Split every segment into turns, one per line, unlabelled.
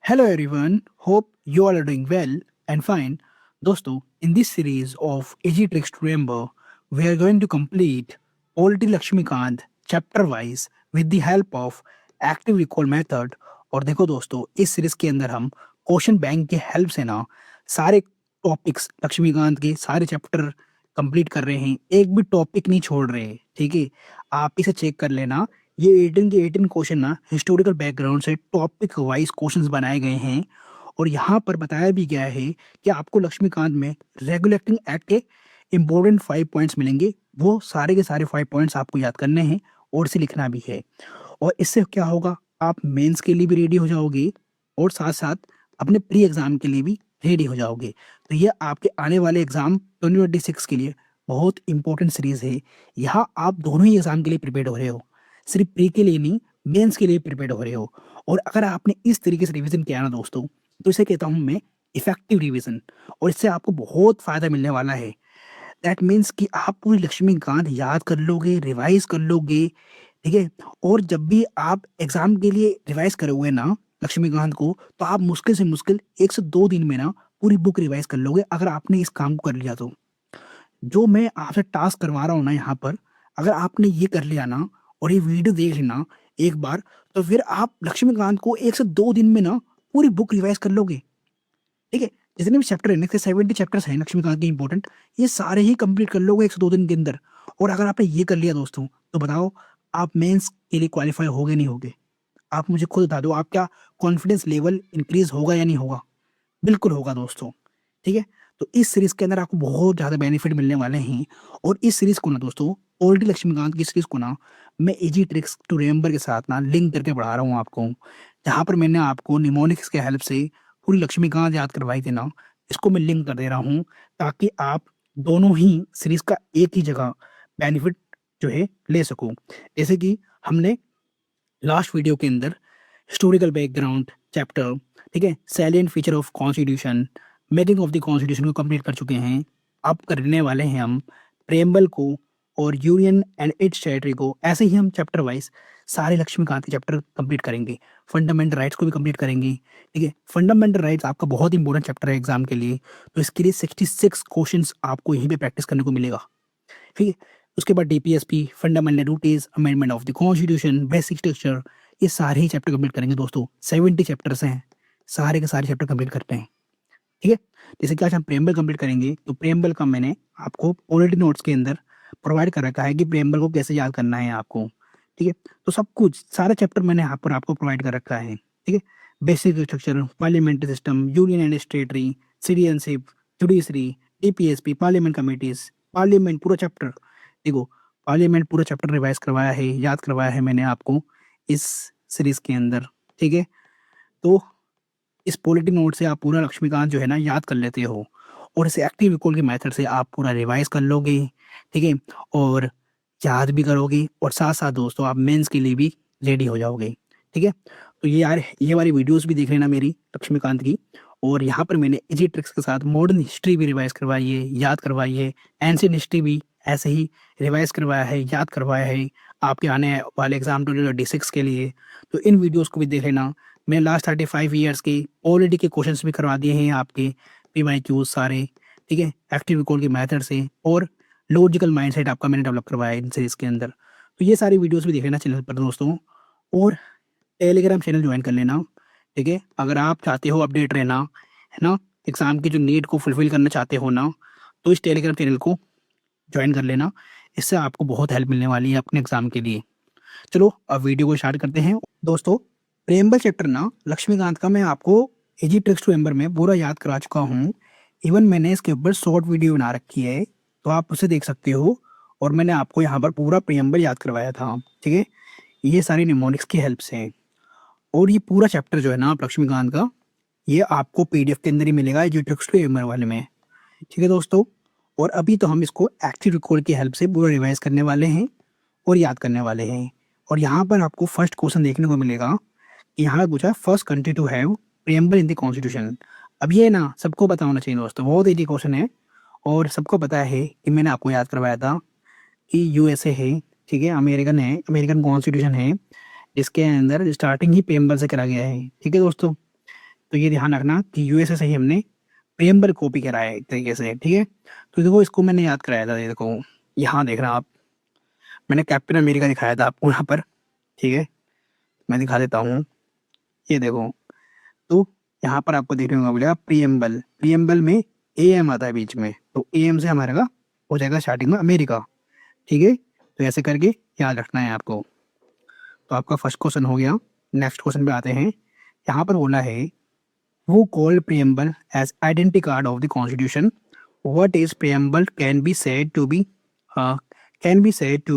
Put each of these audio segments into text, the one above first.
Hello everyone, hope you all are doing well and fine. दोस्तों, in this series of Easy Tricks to Remember, we are going to complete Polity Lakshmikant chapter wise with the help of active recall method. और देखो दोस्तों, इस series के अंदर हम question bank के help से ना सारे टॉपिक्स लक्ष्मीकांत के सारे चैप्टर कंप्लीट कर रहे हैं, एक भी टॉपिक नहीं छोड़ रहे हैं। ठीक है, आप इसे चेक कर लेना। ये 18 के 18 क्वेश्चन ना हिस्टोरिकल बैकग्राउंड से टॉपिक वाइज क्वेश्चंस बनाए गए हैं और यहाँ पर बताया भी गया है कि आपको लक्ष्मीकांत में रेगुलेटिंग एक्ट के इंपॉर्टेंट 5 पॉइंट्स मिलेंगे। वो सारे के सारे 5 पॉइंट्स आपको याद करने हैं और इसे लिखना भी है। और इससे क्या होगा, आप मेंस के लिए भी रेडी हो जाओगे और साथ साथ अपने प्री एग्जाम के लिए भी रेडी हो जाओगे। तो ये आपके आने वाले एग्जाम 2026 के लिए बहुत इंपॉर्टेंट सीरीज है। यहाँ आप दोनों ही एग्जाम के लिए प्रिपेयर हो रहे हो, सिर्फ प्री के लिए नहीं, मेंस के लिए प्रिपेयर हो रहे हो। और अगर आपने इस तरीके से रिवीजन किया ना दोस्तों, तो इसे कहता हूँ मैं इफेक्टिव रिवीजन। और इससे आपको बहुत फायदा मिलने वाला है। दैट मीन्स कि आप पूरी लक्ष्मीकांत याद कर लोगे, रिवाइज कर लोगे। ठीक है, और जब भी आप एग्जाम के लिए रिवाइज करोगे ना लक्ष्मीकांत को, तो आप मुश्किल से मुश्किल 1 से 2 दिन में ना पूरी बुक रिवाइज कर लोगे अगर आपने इस काम को कर लिया तो। जो मैं आपसे टास्क करवा रहा हूँ ना यहाँ पर, अगर आपने ये कर लिया ना और ये वीडियो देख लेना एक बार, तो फिर आप लक्ष्मीकांत को 1 से 2 दिन में ना पूरी बुक रिवाइज कर लोगे। ठीक है, जितने भी चैप्टर है ना, 70 चैप्टर्स हैं लक्ष्मीकांत के इंपॉर्टेंट, ये सारे ही कंप्लीट कर लोगे 1 से 2 दिन के अंदर। और अगर आपने ये कर लिया दोस्तों, तो बताओ आप मेंस के लिए क्वालिफाई होगे नहीं होगे? आप मुझे खुद बता दो, आपका कॉन्फिडेंस लेवल इंक्रीज होगा या नहीं होगा? बिल्कुल होगा दोस्तों। ठीक है, तो इस सीरीज के अंदर आपको बहुत ज़्यादा बेनिफिट मिलने वाले हैं। और इस सीरीज को ना दोस्तों, ओल्ड लक्ष्मीकांत की सीरीज को ना मैं इजी ट्रिक्स टू रिमेंबर के साथ ना लिंक करके पढ़ा रहा हूँ आपको। जहाँ पर मैंने आपको निमोनिक्स के हेल्प से पूरी लक्ष्मीकांत याद करवाई थी ना, इसको मैं लिंक कर दे रहा हूँ ताकि आप दोनों ही सीरीज का एक ही जगह बेनिफिट जो है ले सको। जैसे कि हमने लास्ट वीडियो के अंदर हिस्टोरिकल बैकग्राउंड चैप्टर, ठीक है, salient feature of constitution, making of the constitution को कंप्लीट कर चुके हैं। अब करने वाले हैं हम प्रेम्बल को और यूनियन एंड इट्स टेरिटरी को। ऐसे ही हम चैप्टर वाइज सारे लक्ष्मीकांत के चैप्टर कंप्लीट करेंगे। फंडामेंटल राइट्स को भी कंप्लीट करेंगे। ठीक है, फंडामेंटल राइट्स आपका बहुत इंपॉर्टेंट चैप्टर है एग्जाम के लिए, तो इसके लिए 66 क्वेश्चंस आपको यहीं पे प्रैक्टिस करने को मिलेगा। ठीक है, उसके बाद DPSP, fundamental duties, amendment of the constitution, basic structure, ये सारे ही चैप्टर कंप्लीट करेंगे दोस्तों। 70 चैप्टर्स हैं, सारे के सारे चैप्टर कंप्लीट करते हैं। ठीक है, जैसे कि आज हम प्रेम्बल कंप्लीट करेंगे, तो प्रेम्बल का मैंने आपको पॉलिटी नोट्स के अंदर प्रोवाइड कर रखा है कि प्रेम्बल को कैसे याद करना है आपको। ठीक है, तो सब कुछ सारे चैप्टर मैंने यहाँ पर आपको प्रोवाइड कर रखा है। ठीक है, basic structure, parliamentary system, union and स्टेटरी, citizenship, judiciary, DPSP, parliament committees, parliament पूरा चैप्टर। देखो, पार्लियामेंट पूरा चैप्टर रिवाइज करवाया है, याद करवाया है मैंने आपको इस सीरीज के अंदर। ठीक है, तो इस पॉलिटी नोट से आप पूरा लक्ष्मीकांत जो है ना याद कर लेते हो और इसे एक्टिव रिकॉल के मेथड से आप पूरा रिवाइज कर लोगे। ठीक है, और याद भी करोगे और साथ साथ दोस्तों आप मेंस के लिए भी रेडी हो जाओगे। ठीक है, तो ये यार ये वाली वीडियोस भी देख लेना मेरी लक्ष्मीकांत की। और यहाँ पर मैंने इजी ट्रिक्स के साथ मॉडर्न हिस्ट्री भी रिवाइज करवाई है, याद करवाई है। एंशियंट हिस्ट्री भी ऐसे ही रिवाइज करवाया है, याद करवाया है आपके आने वाले एग्जाम 2026 के लिए। तो इन वीडियोस को भी देख लेना। मैंने लास्ट 35 ईयर्स के पॉलिटी के क्वेश्चंस भी करवा दिए हैं आपके, पीवाईक्यूज सारे। ठीक है, एक्टिव रिकॉल के मेथड से और लॉजिकल माइंडसेट आपका मैंने डेवलप करवाया है इन सीरीज के अंदर। तो ये सारी वीडियोस भी देख लेना चैनल पर दोस्तों। और टेलीग्राम चैनल ज्वाइन कर लेना। ठीक है, अगर आप चाहते हो अपडेट रहना, है ना, एग्जाम की जो नीड को फुलफिल करना चाहते हो ना, तो इस टेलीग्राम चैनल को ज्वाइन कर लेना। इससे आपको बहुत हेल्प मिलने वाली है अपने एग्जाम के लिए। चलो अब वीडियो को स्टार्ट करते हैं दोस्तों। प्रेम्बल चैप्टर ना लक्ष्मीकांत का मैं आपको इजी ट्रिक्स टू रिमेंबर में पूरा याद करा चुका हूँ। इवन मैंने इसके ऊपर शॉर्ट वीडियो बना रखी है, तो आप उसे देख सकते हो। और मैंने आपको यहाँ पर पूरा प्रेम्बल याद करवाया था। ठीक है, ये सारी निमोनिक्स की हेल्प से। और ये पूरा चैप्टर जो है ना लक्ष्मीकांत का, ये आपको पीडीएफ के अंदर ही मिलेगा इजी ट्रिक्स टू रिमेंबर वाले में। ठीक है दोस्तों, और अभी तो हम इसको एक्टिव रिकॉल की हेल्प से पूरा रिवाइज करने वाले हैं और याद करने वाले हैं। और यहाँ पर आपको फर्स्ट क्वेश्चन देखने को मिलेगा। यहाँ पूछा first country to have preamble in the constitution. अब ये ना सबको पता होना चाहिए दोस्तों, बहुत इजी क्वेश्चन है। और सबको पता है कि मैंने आपको याद करवाया था कि यूएसए है, ठीक है, अमेरिकन है, अमेरिकन कॉन्स्टिट्यूशन है, जिसके अंदर स्टार्टिंग ही प्रियम्बल से करा गया है। ठीक है दोस्तों, तो ये ध्यान रखना कि यूएसए से ही हमने प्रेम्बल कॉपी करा है एक तरीके से, ठीक है। तो देखो इसको मैंने याद कराया था, ये देखो यहाँ देख रहा आप, मैंने कैप्टन अमेरिका दिखाया था आपको यहाँ पर, ठीक है। मैं दिखा देता हूँ, ये देखो। तो यहाँ पर आपको देखने को मिलेगा प्रियम्बल, प्रियम्बल में ए एम आता है बीच में, तो ए एम से हमारे का हो जाएगा स्टार्टिंग में अमेरिका, ठीक है। तो ऐसे करके याद रखना है आपको। तो आपका फर्स्ट क्वेश्चन हो गया। नेक्स्ट क्वेश्चन पे आते हैं। यहाँ पर बोला है वो called preamble as identity card of the constitution, what is preamble can be said to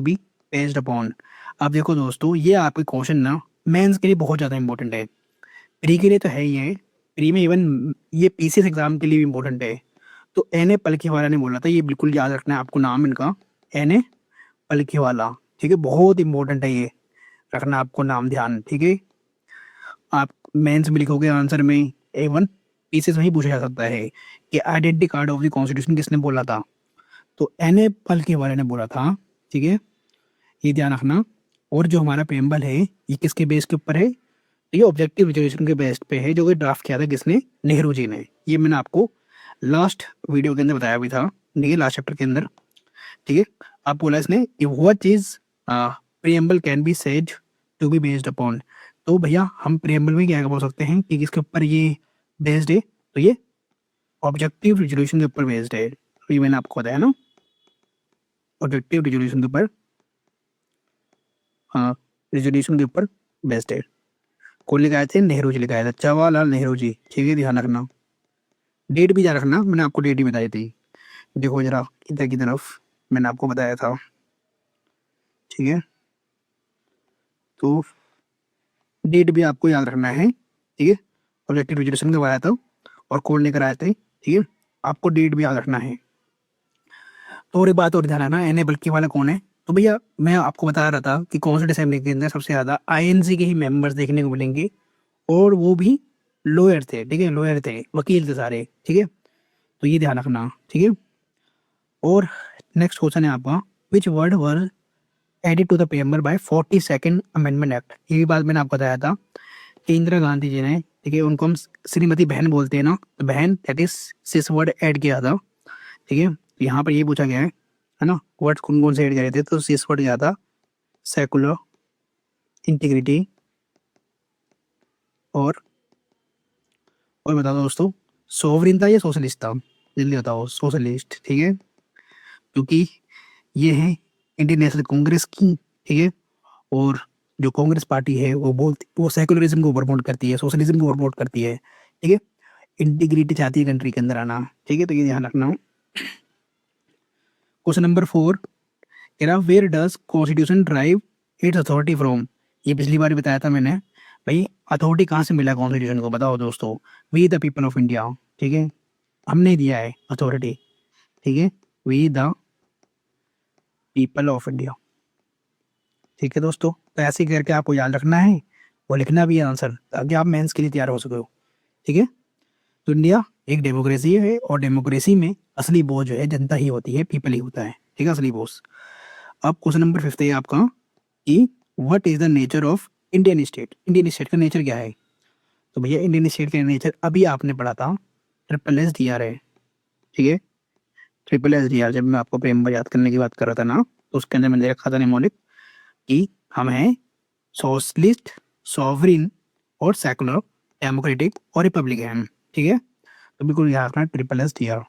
be based upon. अब देखो दोस्तों, ये आपके क्वेश्चन ना मेंस के लिए बहुत ज़्यादा इंपॉर्टेंट है, प्री के लिए तो है ही है, प्री में इवन ये पीसीएस एग्जाम के लिए भी इम्पोर्टेंट है। तो एन ए पलखीवाला ने बोला था, ये बिल्कुल याद रखना है आपको नाम इनका, एन ए पलखीवाला, ठीक है। बहुत इंपॉर्टेंट है ये, रखना आपको नाम ध्यान, ठीक है। आप मेंस में लिखोगे आंसर में A1, पीसीएस में ही पूछा जा सकता है कि identity card of the constitution किसने बोला था, तो एन ए पलखीवाला ने बोला था, ठीक है। ये ध्यान रखना। और जो हमारा प्रेम्बल है ये किसके बेस के ऊपर है, ये ऑब्जेक्टिव रिजर्वेशन के बेस पे है, जो कि ड्राफ्ट किया था किसने, नेहरू जी ने। ये मैंने आपको लास्ट वीडियो के अंदर बताया भी था, ठीक है, लास्ट चैप्टर के अंदर, ठीक है। आप बोला इसने what is preamble can be said to be based upon. तो भैया हम प्रियम्बल में क्या बोल सकते हैं कि किसके ऊपर ये बेस्ड है, तो ये ऑब्जेक्टिव रिजोल्यूशन के ऊपर बेस्ड है। तो ये मैंने आपको बताया ना, ऑब्जेक्टिव रिजोल्यूशन के ऊपर, हाँ, रिजोल्यूशन के ऊपर बेस्ड है। कौन लिखाए थे, नेहरू जी लिखाया था, जवाहरलाल नेहरू जी, ठीक है। ध्यान रखना, डेट भी याद रखना, मैंने आपको डेट ही बताई थी। देखो जरा इधर की तरफ, मैंने आपको बताया था, ठीक है। तो डेट भी आपको याद रखना है, ठीक है। ऑब्जेक्टिव रिजोल्यूशन कब आया था और कौन लेकर आए थे, ठीक है। आपको डेट भी याद रखना है। तो और एक बात और ध्यान रखना, एन ए बल्कि वाला कौन है। तो भैया मैं आपको बता रहा था कि कौन से असेंबली के अंदर सबसे ज़्यादा आईएनसी के ही मेंबर्स देखने को मिलेंगे, और वो भी लॉयर थे, ठीक है, लॉयर थे, वकील थे सारे, ठीक है। तो ये ध्यान रखना, ठीक है। और नेक्स्ट क्वेश्चन है आपका, which word were added to the preamble by 42nd amendment act. ये भी बात मैंने आपको बताया था कि इंदिरा गांधी जी ने, ठीक है, उनको हम श्रीमती बहन बोलते हैं ना, तो बहन that is sis word add किया था, ठीक है। तो यहाँ पर ये पूछा गया है ना, वर्ड कौन कौन से ऐड करे थे, तो सिस वर्ड गया था सेकुलर, इंटीग्रिटी, और बताओ दोस्तों, सोवरिन था या सोशलिस्ट था, जल्दी बताओ, सोशलिस्ट, ठीक है। क्योंकि ये है इंडियन नेशनल कांग्रेस की, ठीक है। और जो कांग्रेस पार्टी है वो सेकुलरिज्म को प्रमोट करती है, सोशलिज्म को प्रमोट करती है, ठीक है। इंटीग्रिटी चाहती है कंट्री के अंदर आना, ठीक है। तो ये ध्यान रखना। क्वेश्चन नंबर 4 कह रहा, where does constitution derive its authority from. ये पिछली बार भी बताया था मैंने, भाई अथॉरिटी कहाँ से मिला कॉन्स्टिट्यूशन को, बताओ दोस्तों, we the people of India, ठीक है, हमने दिया है अथॉरिटी, ठीक है, we the people of India, ठीक है दोस्तों। तो ऐसे ही करके आपको याद रखना है और लिखना भी है आंसर, ताकि आप मेंस के लिए तैयार हो सको, ठीक है। तो इंडिया एक डेमोक्रेसी है, और डेमोक्रेसी में असली बोझ जो है जनता ही होती है, पीपल ही होता है, ठीक है, असली बोस। अब क्वेश्चन नंबर 5 है आपका कि what is the nature of Indian state. Indian state का नेचर क्या है। तो भैया इंडियन स्टेट का नेचर अभी आपने पढ़ा था, ट्रिपल एस डी आर है, ठीक है। ट्रिपल एस डी आर, जब मैं आपको प्रेम याद करने की बात कर रहा था ना, तो उसके अंदर मैंने रखा था निमोनिक कि हम हैं सोशलिस्ट, सॉवरिन और सेकुलर, डेमोक्रेटिक और रिपब्लिकन, ठीक है। तो बिल्कुल याद रखना, triple S D R.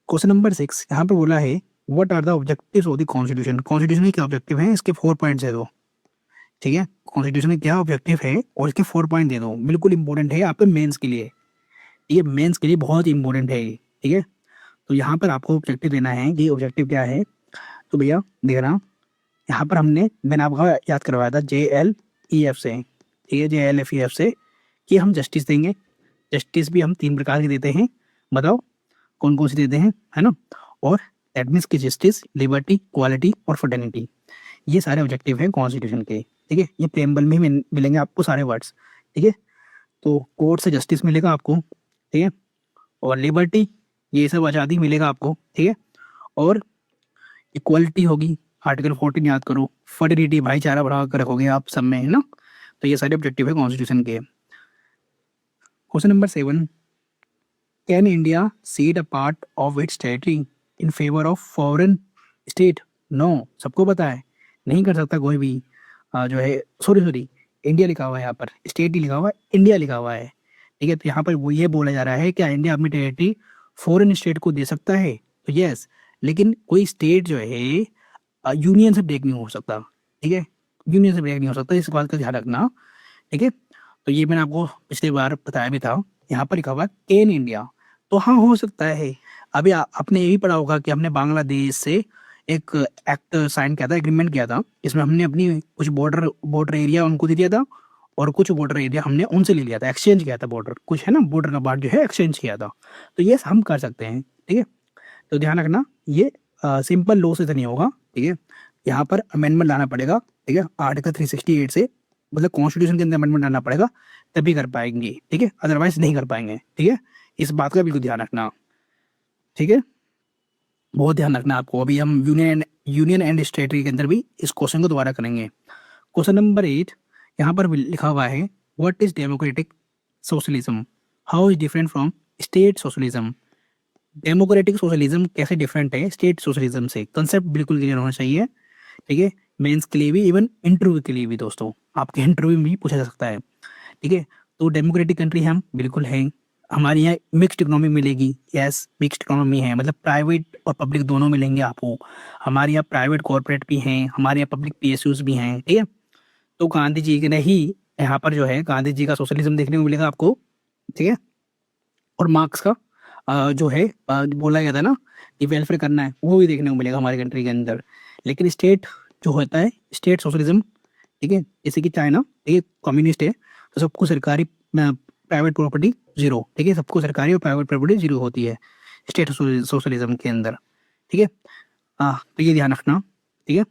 Question number 6 यहाँ पे बोला है, what are the objectives of the constitution. Constitution के क्या ऑब्जेक्टिव है, इसके 4 पॉइंट्स है दो, ठीक है। कॉन्स्टिट्यूशन के क्या ऑब्जेक्टिव है और इसके 4 पॉइंट दे दो, बिल्कुल इंपॉर्टेंट है आपके मेंस के लिए, ये मेंस के लिए बहुत इंपॉर्टेंट है, ठीक है। तो यहाँ पर आपको ऑब्जेक्टिव देना है कि ऑब्जेक्टिव क्या है। तो भैया देखना, यहाँ पर मैंने आपको याद करवाया था JLEF से, ठीक है, JLFEF से, कि हम जस्टिस देंगे। जस्टिस भी हम 3 प्रकार के देते हैं, बताओ कौन कौन से देते हैं, है ना। और दैट मीन्स की जस्टिस, लिबर्टी, क्वालिटी और फर्टेनिटी, ये सारे ऑब्जेक्टिव हैं कॉन्स्टिट्यूशन के, ठीक है। ये प्रेम्बल में ही मिलेंगे आपको सारे वर्ड्स, ठीक है। तो कोर्ट से जस्टिस मिलेगा आपको, ठीक है, और लिबर्टी, ये सब आज़ादी मिलेगा आपको, ठीक है। और इक्वलिटी होगी, आर्टिकल 14 याद करो, फर्टिलिटी, भाईचारा बढ़ा कर रखोगे आप सब में, है ना। तो ये सारे ऑब्जेक्टिव है कॉन्स्टिट्यूशन के। Question number 7, can India cede a part of its territory in favour of foreign state? No, सबको पता है नहीं कर सकता कोई भी। जो है सॉरी, इंडिया लिखा हुआ है यहाँ पर, स्टेट ही लिखा हुआ है, इंडिया लिखा हुआ है। ठीक है, तो यहाँ पर वो ये बोला जा रहा है क्या इंडिया अपनी टेरिटरी फॉरेन स्टेट को दे सकता है? तो यस, लेकिन कोई स्टेट जो है यूनियन से ब्रेक नहीं हो सकता। ठीक है, यूनियन से ब्रेक नहीं हो सकता, इस बात का ध्यान रखना। ठीक है, तो ये मैंने आपको पिछली बार बताया भी था, यहाँ पर लिखा हुआ है कैन इंडिया, तो हाँ हो सकता है। अभी आपने ये भी पढ़ा होगा कि हमने बांग्लादेश से एक एक्ट साइन किया था, एग्रीमेंट किया था, इसमें हमने अपनी कुछ बॉर्डर बॉर्डर एरिया उनको दे दिया था और कुछ बॉर्डर एरिया हमने उनसे ले लिया था, एक्सचेंज किया था, बॉर्डर कुछ है ना, बॉर्डर का पार्ट जो है एक्सचेंज किया था। तो ये हम कर सकते हैं। ठीक है, तो ध्यान रखना ये सिंपल लॉ से तो नहीं होगा। ठीक है, यहाँ पर अमेंडमेंट लाना पड़ेगा। ठीक है, आर्टिकल 368 से, मतलब कॉन्स्टिट्यूशन के अंदर अमेंडमेंट लाना पड़ेगा, तभी कर पाएंगे। ठीक है, अदरवाइज नहीं कर पाएंगे। ठीक है, इस बात का बिल्कुल ध्यान रखना। ठीक है, बहुत ध्यान रखना आपको। अभी हम यूनियन एंड स्टेटरी के अंदर भी इस क्वेश्चन को दोबारा करेंगे। क्वेश्चन नंबर 8, यहाँ पर भी लिखा हुआ है what is democratic socialism, how is different from state socialism? Democratic socialism कैसे डिफरेंट है स्टेट सोशलिज्म से? कंसेप्ट बिल्कुल क्लियर होना चाहिए। ठीक है, मेंस के लिए भी, इवन इंटरव्यू के लिए भी दोस्तों, आपके इंटरव्यू में भी पूछा जा सकता है। ठीक है, तो डेमोक्रेटिक कंट्री हम बिल्कुल हैं, हमारे यहाँ मिक्स्ड इकोनॉमी मिलेगी। यस, मिक्स्ड इकोनॉमी है, मतलब प्राइवेट और पब्लिक दोनों मिलेंगे आपको। हमारे यहाँ प्राइवेट कॉर्पोरेट भी हैं, हमारे यहाँ पब्लिक पीएसयूज भी हैं। ठीक है, तो गांधी जी के नहीं, यहाँ पर जो है गांधी जी का सोशलिज्म देखने को मिलेगा आपको। ठीक है, और मार्क्स का जो है बोला गया था ना कि वेलफेयर करना है, वो भी देखने को मिलेगा हमारी कंट्री के अंदर। लेकिन स्टेट जो होता है, स्टेट सोशलिज्म, ठीक है, जैसे कि चाइना, ठीक है, कम्युनिस्ट है, तो सबको सरकारी प्राइवेट प्रॉपर्टी जीरो। ठीक है, सबको सरकारी और प्राइवेट प्रॉपर्टी जीरो होती है स्टेट सोशलिज्म के अंदर। ठीक है, तो ये ध्यान रखना। ठीक है,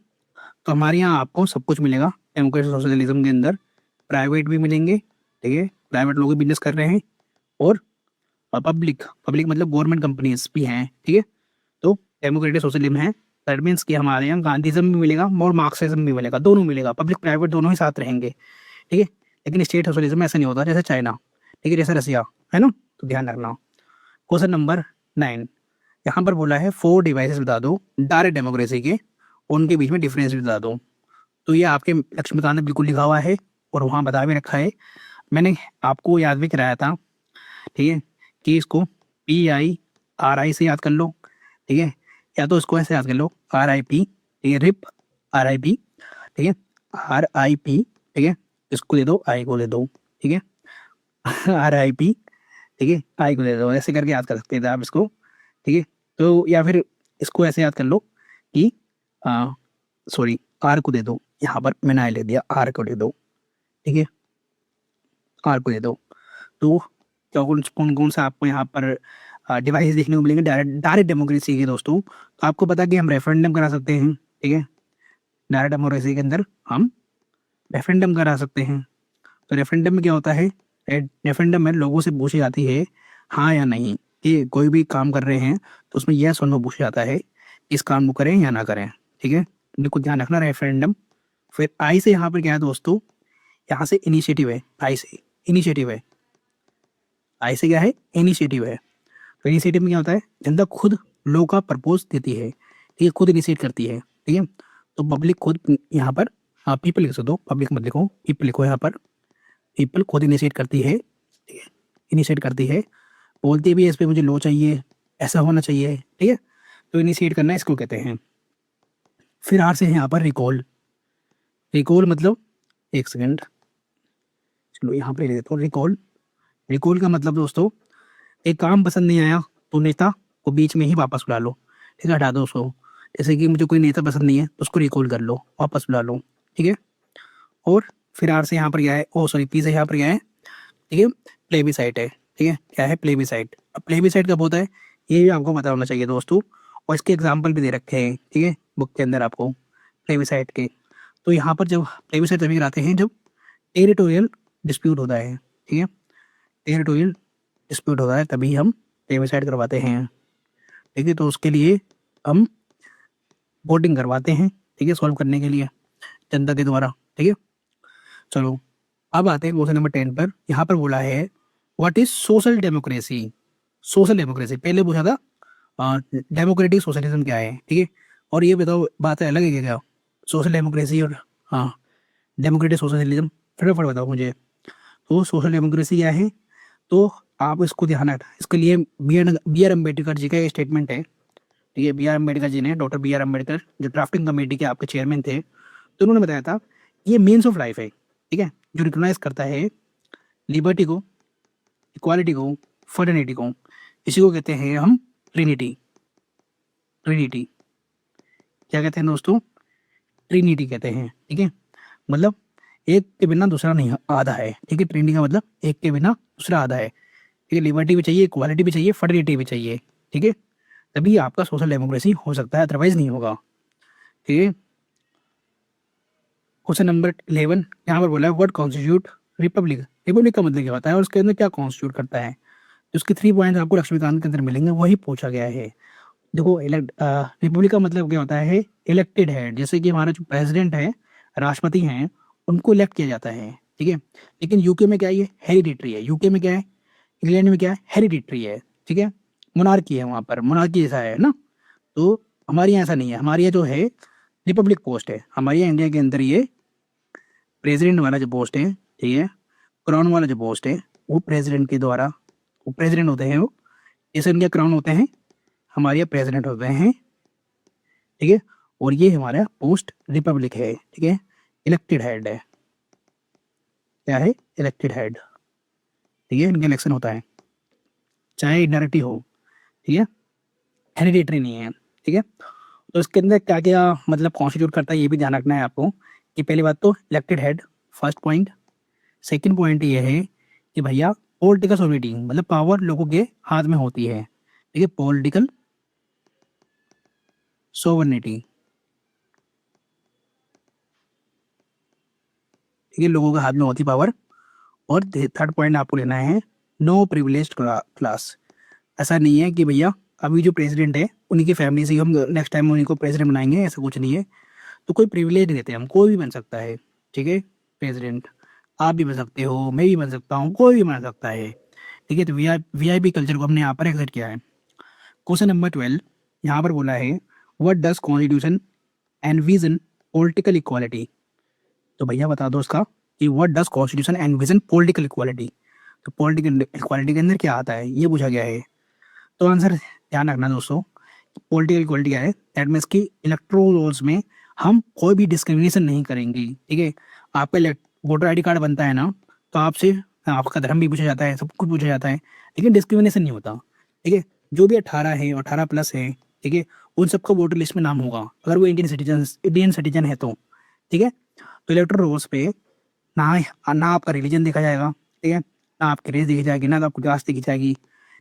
तो हमारे यहाँ आपको सब कुछ मिलेगा डेमोक्रेटिक सोशलिज्म के अंदर, प्राइवेट भी मिलेंगे। ठीक है, प्राइवेट लोग भी बिजनेस कर रहे हैं, और पब्लिक पब्लिक मतलब गवर्नमेंट कंपनीज भी हैं। ठीक है, तो डेमोक्रेटिक सोशलिज्म है, दैट मीन्स कि हमारे यहाँ गांधीज्म भी मिलेगा और मार्क्सिज्म भी मिलेगा, दोनों मिलेगा, पब्लिक प्राइवेट दोनों ही साथ रहेंगे। ठीक है, लेकिन स्टेट सोशलिज्म ऐसा नहीं होता जैसे चाइना, ठीक है, जैसे रसिया, है ना, तो ध्यान रखना। क्वेश्चन नंबर 9, यहाँ पर बोला है 4 डिवाइसेस बता दो डायरेक्ट डेमोक्रेसी के, उनके बीच में डिफरेंस भी बता दो। तो ये आपके लक्ष्मीकांत ने बिल्कुल लिखा हुआ है और वहाँ बता भी रखा है, मैंने आपको याद भी कराया था। ठीक है, कि इसको PIRI से याद कर लो। ठीक है, या तो इसको ऐसे याद कर लो RIP, ठीक है, रिप RIP, ठीक है, RIP, ठीक है, इसको दे दो, आई को दे दो। ठीक है, RIP, ठीक है, आई को दे दो, ऐसे करके याद कर सकते थे आप इसको। ठीक है, तो या फिर इसको ऐसे याद कर लो कि सॉरी, आर को दे दो, यहाँ पर मैंने आई ले दिया, आर को दे दो। ठीक है, आर को दे दो। तो क्या कौन कौन सा आपको यहाँ पर डिवाइस देखने को मिलेंगे डायरेक्ट डायरेक्ट डेमोक्रेसी के दोस्तों? तो आपको पता है कि हम रेफरेंडम करा सकते हैं। ठीक है, डायरेक्ट डेमोक्रेसी के अंदर हम रेफरेंडम करा सकते हैं। तो रेफरेंडम में क्या होता है? रेफरेंडम में लोगों से पूछी जाती है हाँ या नहीं, कि कोई भी काम कर रहे हैं तो उसमें यस और नो पूछा जाता है, इस काम को करें या ना करें। ठीक है, बिल्कुल ध्यान रखना रेफरेंडम। फिर आई से यहाँ पर क्या है दोस्तों, यहाँ से इनिशिएटिव है, आई से इनिशिएटिव है, आई से क्या है, इनिशिएटिव है। तो इनिशिएटिव में क्या होता है, जनता खुद लॉ का प्रपोज देती है। ठीक है, खुद इनिशिएट करती है। ठीक है, तो पब्लिक खुद यहाँ पर, हाँ पीपल लिख सकते हो, पब्लिक मत लिखो, पीपल लिखो यहाँ पर, पीपल खुद इनिशिएट करती है। ठीक है, इनिशिएट करती है, बोलती भी है इस पे मुझे लॉ चाहिए, ऐसा होना चाहिए। ठीक है, तो इनिशिएट करना इसको कहते हैं। फिर आर से है यहाँ पर रिकॉल। रिकॉल मतलब, एक सेकेंड, चलो यहाँ पे ले देता हूँ रिकॉल। रिकॉल का मतलब दोस्तों, एक काम पसंद नहीं आया तो नेता को बीच में ही वापस बुला लो। ठीक है, हटा दो उसको। जैसे कि मुझे कोई नेता पसंद नहीं है तो उसको रिकॉल कर लो, वापस बुला लो। ठीक है, और फिर आर से यहाँ पर क्या है, ओ सॉरी, पी से यहाँ पर क्या है, ठीक है, प्लेबिसाइट है। ठीक है, क्या है, प्लेबिसाइट। अब प्लेबिसाइट कब होता है ये भी आपको पता होना चाहिए दोस्तों, और इसके एग्जाम्पल भी दे रखे हैं। ठीक है, बुक के अंदर आपको प्लेबिसाइट के। तो यहाँ पर जब प्लेबिसाइट तभी कराते हैं जब टेरिटोरियल डिस्प्यूट होता है। ठीक है, टेरिटोरियल डिस्प्यूट होता है तभी हम प्लेबिसाइट करवाते हैं। ठीक है, तो उसके लिए हम वोटिंग करवाते हैं। ठीक है, सॉल्व करने के लिए जनता के द्वारा। ठीक है, चलो अब आते हैं क्वेश्चन नंबर 10 पर। यहाँ पर बोला है what is social democracy? Social democracy पहले पूछा था, डेमोक्रेटिक सोशलिज्म क्या है, ठीक है। और ये बताओ बात अलग है क्या? सोशल डेमोक्रेसी और हाँ डेमोक्रेटिक सोशलिज्म, फटाफट बताओ मुझे। तो सोशल डेमोक्रेसी क्या है? तो आप इसको ध्यान रखना, इसके लिए बी आर अम्बेडकर जी का एक स्टेटमेंट है, ठीक है। बी आर अम्बेडकर जी ने, डॉक्टर बी आर अम्बेडकर जो ड्राफ्टिंग कमेटी के आपके चेयरमैन थे, तो उन्होंने बताया था ये मीन्स ऑफ लाइफ है, ठीक है, जो रिकॉग्नाइज करता है लिबर्टी को, इक्वालिटी को, फर्टर्निटी को। इसी को कहते हैं हम ट्रिनिटी। ट्रिनिटी क्या कहते हैं दोस्तों? ट्रिनिटी कहते हैं, ठीक है। मतलब एक के बिना दूसरा नहीं आधा है, ठीक है। ट्रिनिटी का मतलब एक के बिना दूसरा आधा है, ठीक है। लिबर्टी भी चाहिए, इक्वालिटी भी चाहिए, फर्टर्निटी भी चाहिए, ठीक है। तभी आपका सोशल डेमोक्रेसी हो सकता है, अदरवाइज नहीं होगा, ठीक है। क्वेश्चन नंबर 11 यहाँ पर बोला है व्हाट कॉन्स्टिट्यूट रिपब्लिक। रिपब्लिक का मतलब क्या होता है और उसके अंदर क्या कॉन्स्टिट्यूट करता है? तो उसके 3 पॉइंट आपको लक्ष्मीकांत के अंदर मिलेंगे, वही पूछा गया है। देखो रिपब्लिक का मतलब क्या होता है? इलेक्टेड हेड, जैसे कि हमारा जो प्रेसिडेंट है, राष्ट्रपति हैं, उनको इलेक्ट किया जाता है, ठीक है। लेकिन यूके में क्या है? ये हेरिडिटरी है। यूके में क्या है? इंग्लैंड में क्या है? हेरिडिटरी है, ठीक है। मोनार्की है, वहाँ पर मोनार्की जैसा है ना। तो हमारे यहाँ ऐसा नहीं है, हमारे यहाँ जो है रिपब्लिक पोस्ट है। हमारे यहाँ इंडिया के अंदर ये प्रेसिडेंट वाला जो पोस्ट है, ठीक है, क्राउन वाला जो पोस्ट है, वो प्रेसिडेंट के द्वारा, वो प्रेसिडेंट होते हैं वो, जैसे इनके क्राउन होते हैं, हमारे यहाँ प्रेसिडेंट होते हैं, ठीक है। और ये हमारा पोस्ट रिपब्लिक है, ठीक है। इलेक्टेड हेड है, क्या है? इलेक्टेड हेड, ठीक है। इनका इलेक्शन होता है, चाहे इनडायरेक्टली हो, ठीक है, हेरिडेटरी नहीं है, ठीक है। तो इसके अंदर क्या क्या मतलब कॉन्स्टिट्यूट करता है, ये भी ध्यान रखना है आपको कि पहली बात तो elected head, first point. Second point ये है कि भैया पॉलिटिकल सोवरेनिटी, मतलब पावर लोगों के हाथ में होती है, ठीक है। पॉलिटिकल सोवरेनिटी, ठीक है, लोगों के हाथ में होती पावर। और थर्ड पॉइंट आपको लेना है नो प्रिविलेज्ड क्लास। ऐसा नहीं है कि भैया अभी जो प्रेसिडेंट है उन्हीं की फैमिली से ही हम नेक्स्ट टाइम उन्हीं को प्रेसिडेंट बनाएंगे, ऐसा कुछ नहीं है। तो कोई प्रिविलेज नहीं देते हम, कोई भी बन सकता है, ठीक है, प्रेसिडेंट। आप भी बन सकते हो, मैं भी बन सकता हूँ, कोई भी बन सकता है, ठीक है। तो वीआईपी कल्चर को हमने यहाँ पर एक्सेप्ट किया है। क्वेश्चन नंबर 12 यहाँ पर बोला है what does constitution and vision political equality. तो भैया बता दो उसका कि what does constitution and vision political equality. तो पॉलिटिकल इक्वालिटी के अंदर क्या आता है, ये पूछा गया है। तो आंसर ध्यान रखना दोस्तों, पॉलिटिकल इक्वालिटी क्या है? दैट मीन्स कि इलेक्ट्रोल रोल्स में हम कोई भी डिस्क्रिमिनेशन नहीं करेंगे, ठीक है। आपका वोटर आईडी कार्ड बनता है ना, तो आपसे आपका धर्म भी पूछा जाता है, सब कुछ पूछा जाता है, लेकिन डिस्क्रिमिनेशन नहीं होता, ठीक है। जो भी 18 है, 18+ है, ठीक है, उन सबका वोटर लिस्ट में नाम होगा, अगर वो इंडियन सिटीजन है तो, ठीक है। तो इलेक्ट्रोल रोल्स पे ना ना आपका रिलीजन देखा जाएगा, ठीक है, ना आपकी रेस देखी जाएगी, ना तो आपकी कास्ट देखी जाएगी,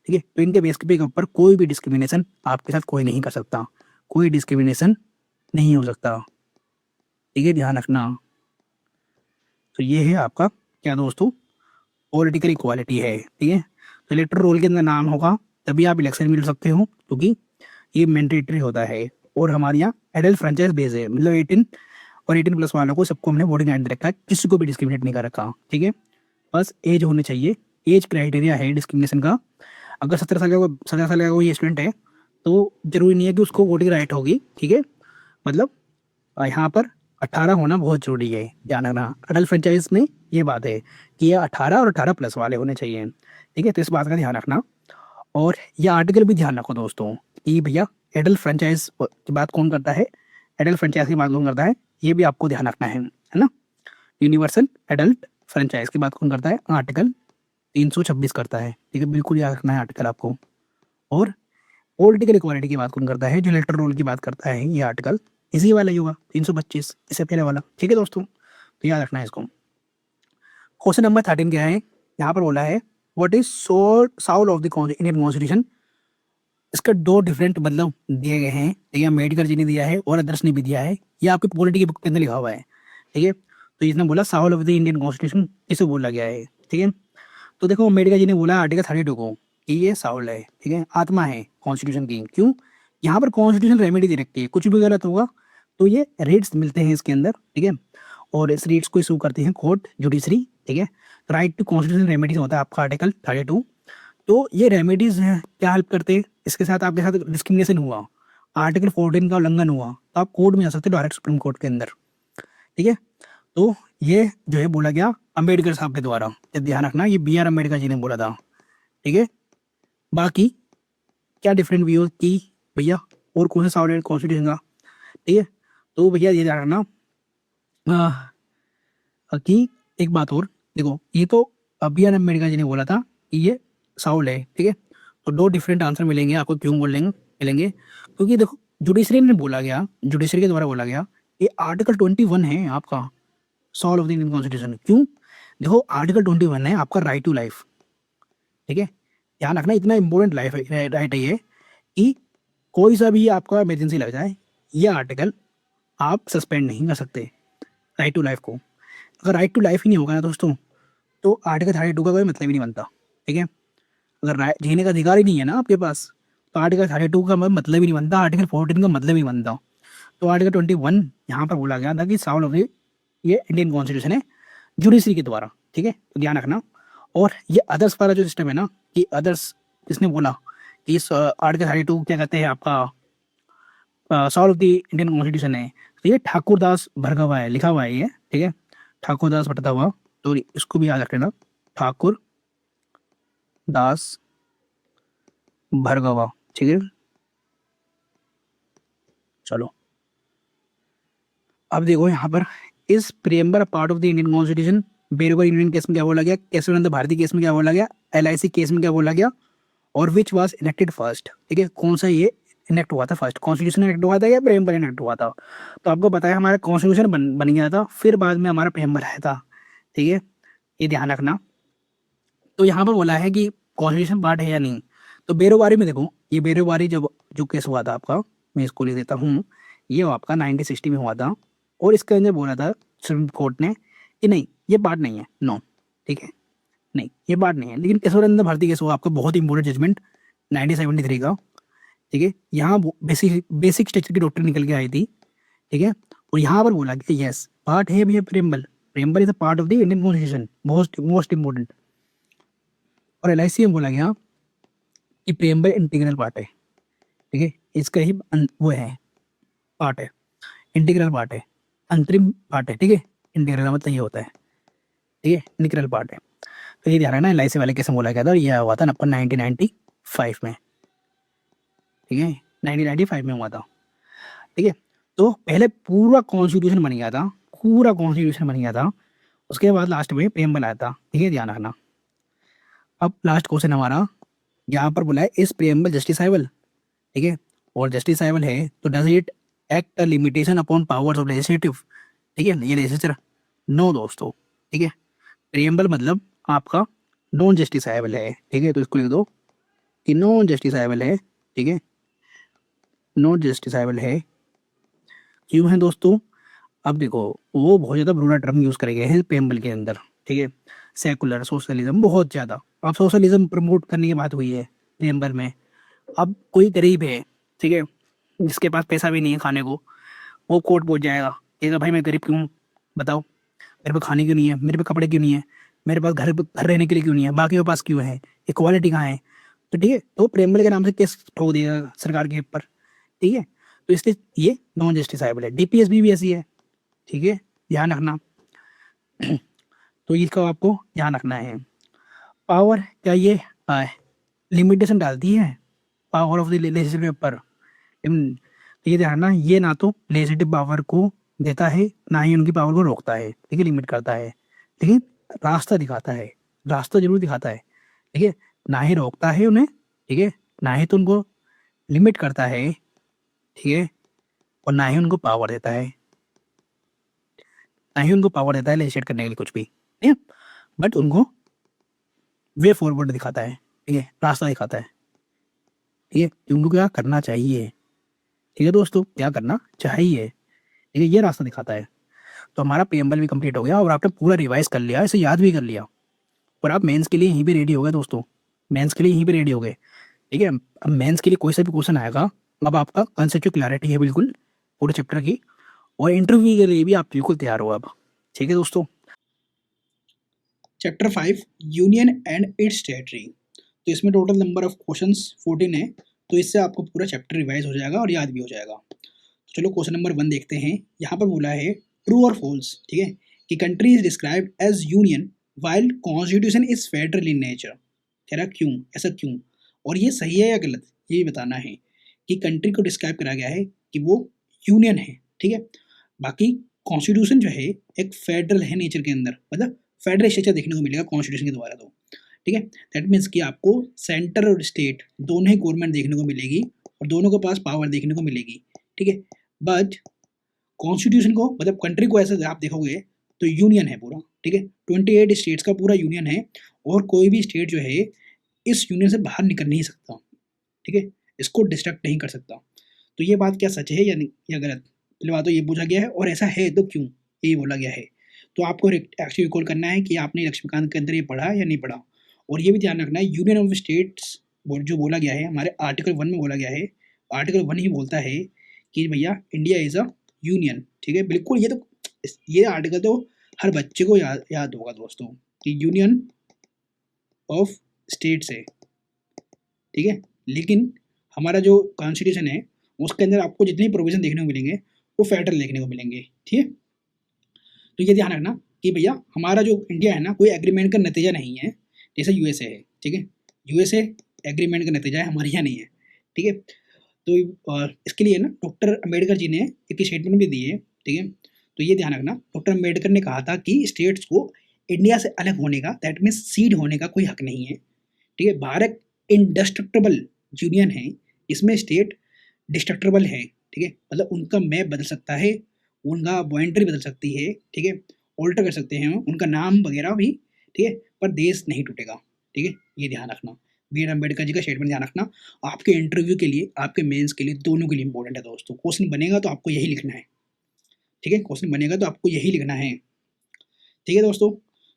ठीक है। तो इनके बेस पे के ऊपर कोई भी डिस्क्रिमिनेशन आपके साथ कोई नहीं कर सकता, कोई डिस्क्रिमिनेशन नहीं हो सकता, ठीक है, ध्यान रखना। तो ये है आपका क्या दोस्तों? पॉलिटिकल इक्वालिटी है, ठीक है। तो इलेक्टोरल रोल के अंदर नाम होगा तभी आप इलेक्शन मिल सकते हो, क्योंकि ये मैंडेटरी होता है। और हमारे यहाँ एडल्ट फ्रेंचाइज बेस है, मतलब 18 और 18+ वालों को सबको हमने वोटिंग राइट दे रखा है, किसी को भी डिस्क्रिमिनेट नहीं कर रखा, ठीक है। बस एज होनी चाहिए, एज क्राइटेरिया है डिस्क्रिमिनेशन का। अगर 17 साल का कोई स्टूडेंट है तो जरूरी नहीं है कि उसको वोटिंग राइट होगी, ठीक है। मतलब यहाँ पर 18 होना बहुत जरूरी है, ध्यान रखना। अडल्ट फ्रेंचाइज में ये बात है कि ये 18 और 18+ वाले होने चाहिए, ठीक है। तो इस बात का ध्यान रखना। और ये आर्टिकल भी ध्यान रखो दोस्तों कि भैया एडल्ट फ्रेंचाइज की बात कौन करता है, एडल्ट फ्रेंचाइज की बात कौन करता है, ये भी आपको ध्यान रखना है ना। यूनिवर्सल एडल्ट फ्रेंचाइज की बात कौन करता है? आर्टिकल 326 करता है, ठीक है, बिल्कुल याद रखना है आर्टिकल आपको। और पॉलिटिकल इक्वालिटी की बात कौन करता है? जो इलेक्टोरल रोल की बात करता है, ये आर्टिकल इसी वाला ही होगा, 325, इससे पहले वाला, ठीक है दोस्तों, तो याद रखना है इसको। क्वेश्चन नंबर 13 क्या है? यहाँ पर बोला है what is Saul of the Indian constitution. इसका 2 डिफरेंट मतलब दिए गए हैं, ठीक है। अम्बेडकर जी ने दिया है और अदर्स ने भी दिया है, ये आपकी पॉलिटी की बुक के अंदर लिखा हुआ है, ठीक है। तो इसने बोला Saul of the Indian constitution इसे बोला गया है, ठीक है। तो देखो अम्बेडकर जी ने बोला आर्टिकल 32 को कि ये साउल है, ठीक है, आत्मा है कॉन्स्टिट्यूशन की। क्यों? यहाँ पर कॉन्स्टिट्यूशन रेमेडी दे रखी है, कुछ भी गलत होगा तो ये रेट्स मिलते हैं इसके अंदर, ठीक है। और इस रेट्स को इशू करते हैं कोर्ट जुडिशरी, ठीक है। राइट टू कॉन्स्टिट्यूशनल रेमेडीज होता है आपका आर्टिकल 32। तो ये रेमेडीज हैं क्या हेल्प करते हैं, इसके साथ आपके साथ डिस्क्रिमिनेशन हुआ, आर्टिकल 14 का उल्लंघन हुआ, तो आप कोर्ट में जा सकते हो डायरेक्ट सुप्रीम कोर्ट के अंदर। ठीक है, तो ये जो है बोला गया अम्बेडकर साहब के द्वारा, ये ध्यान रखना, ये बी आर अम्बेडकर जी ने बोला था। ठीक है, बाकी क्या डिफरेंट व्यूज की भैया और कौन सा साउंड कॉन्स्टिट्यूशन का। ठीक है, तो भैया ये ध्यान रखना कि एक बात और देखो, ये तो बी आर अम्बेडकर जी ने बोला था कि ये साउंड है। ठीक है, तो दो डिफरेंट आंसर मिलेंगे आपको, क्यों बोलेंगे मिलेंगे, क्योंकि देखो जुडिशरी ने बोला गया, जुडिशरी के द्वारा बोला गया ये आर्टिकल 21 है आपका soul of the Indian constitution. क्यों, देखो आर्टिकल 21 है आपका राइट टू लाइफ। ठीक है, ध्यान रखना इतना इंपॉर्टेंट लाइफ है, राइट है ये, कि कोई सा भी आपका इमरजेंसी लग जाए, ये आर्टिकल आप सस्पेंड नहीं कर सकते राइट टू लाइफ को। अगर राइट टू लाइफ ही नहीं होगा ना दोस्तों, तो आर्टिकल 32 का कोई मतलब ही नहीं बनता। ठीक है, अगर जीने का अधिकार ही नहीं है ना आपके पास, तो आर्टिकल 32 का मतलब ही नहीं बनता, आर्टिकल 14 का मतलब ही नहीं बनता। तो आर्टिकल 21 यहाँ पर बोला गया था कि साउंड ऑफ ये इंडियन कॉन्स्टिट्यूशन है जुडिशरी के द्वारा। ठीक है, तो ध्यान रखना। और ये अदर्स वाला जो सिस्टम है ना, कि अदर्स किसने बोला कि इस आर्टिकल 32 क्या कहते हैं आपका soul of the Indian constitution है, तो ये ठाकुर दास भरगवा है, लिखा हुआ है ये। ठीक है, ठाकुर दास भटता हुआ, तो इसको भी याद रख लेना, ठाकुर दास भरगवा। ठीक है, चलो अब देखो यहाँ पर, इस preamble part of the Indian constitution, Berubari Indian case में क्या बोला गया, केशवानंद भारती केस में क्या बोला गया, LIC केस में क्या बोला गया, और विच वाज इनेक्टेड फर्स्ट। ठीक है, कौन सा ये इनेक्ट हुआ था फर्स्ट, कॉन्स्टिट्यूशन इनेक्ट हुआ था या प्रियम्बर इनेक्ट हुआ था। तो आपको पता है हमारा कॉन्स्टिट्यूशन बन गया था, फिर बाद में हमारा प्रियम्बर आया था। ठीक है, ये ध्यान रखना। तो यहाँ पर बोला है कि कॉन्स्टिट्यूशन पार्ट है या नहीं। तो बेरोबारी में देखो, ये बेरोबारी जब जो केस हुआ था आपका, मैं इसको लिख देता हूँ, ये आपका 1960 में हुआ था, और इसके अंदर बोला था सुप्रीम कोर्ट ने कि नहीं ये पार्ट नहीं है, नो। ठीक है, नहीं ये पार्ट नहीं है, लेकिन केशवानंद भारती केस हुआ आपका बहुत इंपॉर्टेंट जजमेंट 1973 का। ठीक है, यहाँ बेसिक बेसिक स्ट्रक्चर की डॉक्टर निकल के आई थी। ठीक है, और यहाँ पर बोला कि यस पार्ट है भैया preamble, preamble is a part of the Indian constitution, most most important. और LIC में बोला गया कि प्रियम्बल इंटीग्रल पार्ट है। ठीक है, इसका ही वो है पार्ट है, इंटीग्रल पार्ट है, अंतरिम पार्ट है। ठीक है, इंटीग्रल का मतलब ये होता है। ठीक है, इंटीग्रल पार्ट है। तो ये ध्यान रखना, LIC वाले केस में बोला गया था, और यह हुआ था अपन 1995 में। ठीक है, 1995 में हुआ था। ठीक है, तो पहले पूरा कॉन्स्टिट्यूशन बन गया था, पूरा कॉन्स्टिट्यूशन बन गया था, उसके बाद लास्ट में प्रियम्बल आया था। ठीक है, ध्यान रखना। अब लास्ट क्वेश्चन हमारा यहाँ पर बोला है इस प्रियम्बल जस्टिसाइबल। ठीक है, और जस्टिसाइबल है तो does it act a limitation upon powers of legislative. ठीक है, ये लेजिस्लेचर, नो दोस्तों। ठीक है, प्रियम्बल मतलब आपका नॉन जस्टिसाइबल है। ठीक है, तो इसको लिख दो कि नॉन जस्टिसाइबल है। ठीक है, नॉन जस्टिसाइबल है, क्यों है दोस्तों। अब देखो वो बहुत ज़्यादा ब्रूडा टर्म यूज़ करे गए हैं प्रियम्बल के अंदर। ठीक है, सेकुलर सोशलिज्म बहुत ज़्यादा, अब सोशलिज्म प्रमोट करने की बात हुई है प्रियम्बल में। अब कोई गरीब है, ठीक है, जिसके पास पैसा भी नहीं है खाने को, वो कोर्ट पहुंच जाएगा, कहेगा भाई मैं गरीब क्यों हूँ, बताओ मेरे पे खाने क्यों नहीं है, मेरे पे कपड़े क्यों नहीं है, मेरे पास घर रहने के लिए क्यों नहीं है, बाकी के पास क्यों है, इक्वालिटी कहाँ है। तो ठीक है, तो प्रेमबल के नाम से केस ठोक देगा सरकार के ऊपर। ठीक है, तो इसलिए ये नॉन जस्टिसाइबल है। DPS भी ऐसी है। ठीक है, ध्यान रखना। तो इसका आपको ध्यान रखना है। पावर क्या ये लिमिटेशन डालती है पावर ऑफ द लेजिस्लेटिव के ऊपर, तो ये ध्यान रखना, ये ना तो लेजिस्लेटिव पावर को देता है, ना ही उनकी पावर को रोकता है। ठीक है, लिमिट करता है, लेकिन रास्ता दिखाता है, रास्ता जरूर दिखाता है। ठीक है, ना ही रोकता है उन्हें, ठीक है, ना ही तो उनको लिमिट करता है। ठीक है, और ना ही उनको पावर देता है, ना ही उनको पावर देता है लेजिस्लेट करने के लिए कुछ भी। ठीक है, बट उनको वे फॉरवर्ड दिखाता है। ठीक है, रास्ता दिखाता है। ठीक है, कि उनको क्या करना चाहिए। ठीक है दोस्तों, क्या करना चाहिए। ठीक है, ये रास्ता दिखाता है। तो हमारा प्रीएम्बल भी कंप्लीट हो गया, और आपने पूरा रिवाइज कर लिया, इसे याद भी कर लिया, और आप मेंस के लिए यहीं पे रेडी हो गए दोस्तों, मेंस के लिए यहीं पे रेडी हो गए। ठीक है, अब मेंस के लिए कोई सा भी क्वेश्चन आएगा, अब आपका कंसेप्चुअल क्लैरिटी है बिल्कुल पूरे चैप्टर की, और इंटरव्यू के लिए भी आप बिल्कुल तैयार हो अब। ठीक है दोस्तों, chapter 5 union and it's territory. तो इसमें टोटल नंबर ऑफ क्वेश्चंस 14 है, तो इससे आपको पूरा चैप्टर रिवाइज हो जाएगा और याद भी हो जाएगा। तो चलो क्वेश्चन नंबर 1 देखते हैं। यहाँ पर बोला है ट्रू और फॉल्स, ठीक है, कि country is described as union while constitution is federal in nature. कह रहा क्यों, ऐसा क्यों, और ये सही है या गलत, ये बताना है कि कंट्री को डिस्क्राइब करा गया है कि वो यूनियन है, ठीक है। बाकी कॉन्स्टिट्यूशन जो है एक फेडरल है नेचर के अंदर, मतलब फेडरल स्ट्रक्चर देखने को मिलेगा कॉन्स्टिट्यूशन के द्वारा, तो ठीक है। दैट मीन्स कि आपको सेंटर और स्टेट दोनों ही गवर्नमेंट देखने को मिलेगी और दोनों के पास पावर देखने को मिलेगी, ठीक है। बट कॉन्स्टिट्यूशन को, मतलब कंट्री को ऐसे आप देखोगे तो यूनियन है पूरा, ठीक है। 28 स्टेट्स का पूरा यूनियन है और कोई भी स्टेट जो है इस यूनियन से बाहर निकल नहीं सकता, ठीक है, इसको डिस्ट्रक्ट नहीं कर सकता। तो ये बात क्या सच है या गलत, पहले बात तो ये पूछा गया है, और ऐसा है तो क्यों, यही बोला गया है। तो आपको एक्चुअली रिकॉल करना है कि आपने लक्ष्मीकांत के अंदर ये पढ़ा या नहीं पढ़ा, और ये भी ध्यान रखना है यूनियन ऑफ स्टेट्स जो बोला गया है हमारे आर्टिकल 1 में बोला गया है, आर्टिकल 1 ही बोलता है कि भैया इंडिया इज़ अ यूनियन, ठीक है। बिल्कुल ये आर्टिकल तो हर बच्चे को याद होगा दोस्तों कि यूनियन ऑफ स्टेट्स है, ठीक है। लेकिन हमारा जो कॉन्स्टिट्यूशन है उसके अंदर आपको जितने प्रोविजन देखने को मिलेंगे वो फेडरल देखने को मिलेंगे, ठीक है। तो ये ध्यान रखना कि भैया हमारा जो इंडिया है ना कोई एग्रीमेंट का नतीजा नहीं है, जैसे यूएसए है, ठीक है। यूएसए एग्रीमेंट का नतीजा है, हमारे यहाँ नहीं है, ठीक है। तो इसके लिए ना डॉक्टर अम्बेडकर जी ने एक स्टेटमेंट भी दी है, ठीक है। तो ये ध्यान रखना, डॉक्टर अम्बेडकर ने कहा था कि स्टेट्स को इंडिया से अलग होने का, दैट मीन्स सीड होने का कोई हक नहीं है, ठीक है। भारत इंडस्ट्रक्टेबल यूनियन है, इसमें स्टेट डिस्ट्रक्टेबल है, ठीक है, मतलब उनका मैप बदल सकता है, उनका बाउंड्री बदल सकती है, ठीक है, ऑल्टर कर सकते हैं उनका नाम वगैरह भी, ठीक है, पर देश नहीं टूटेगा, ठीक है। ये ध्यान रखना, बी आर अम्बेडकर जी का स्टेटमेंट ध्यान रखना, आपके इंटरव्यू के लिए, आपके मेंस के लिए, दोनों के लिए इंपॉर्टेंट है दोस्तों। क्वेश्चन बनेगा तो आपको यही लिखना है, ठीक है, क्वेश्चन बनेगा तो आपको यही लिखना है, ठीक है दोस्तों।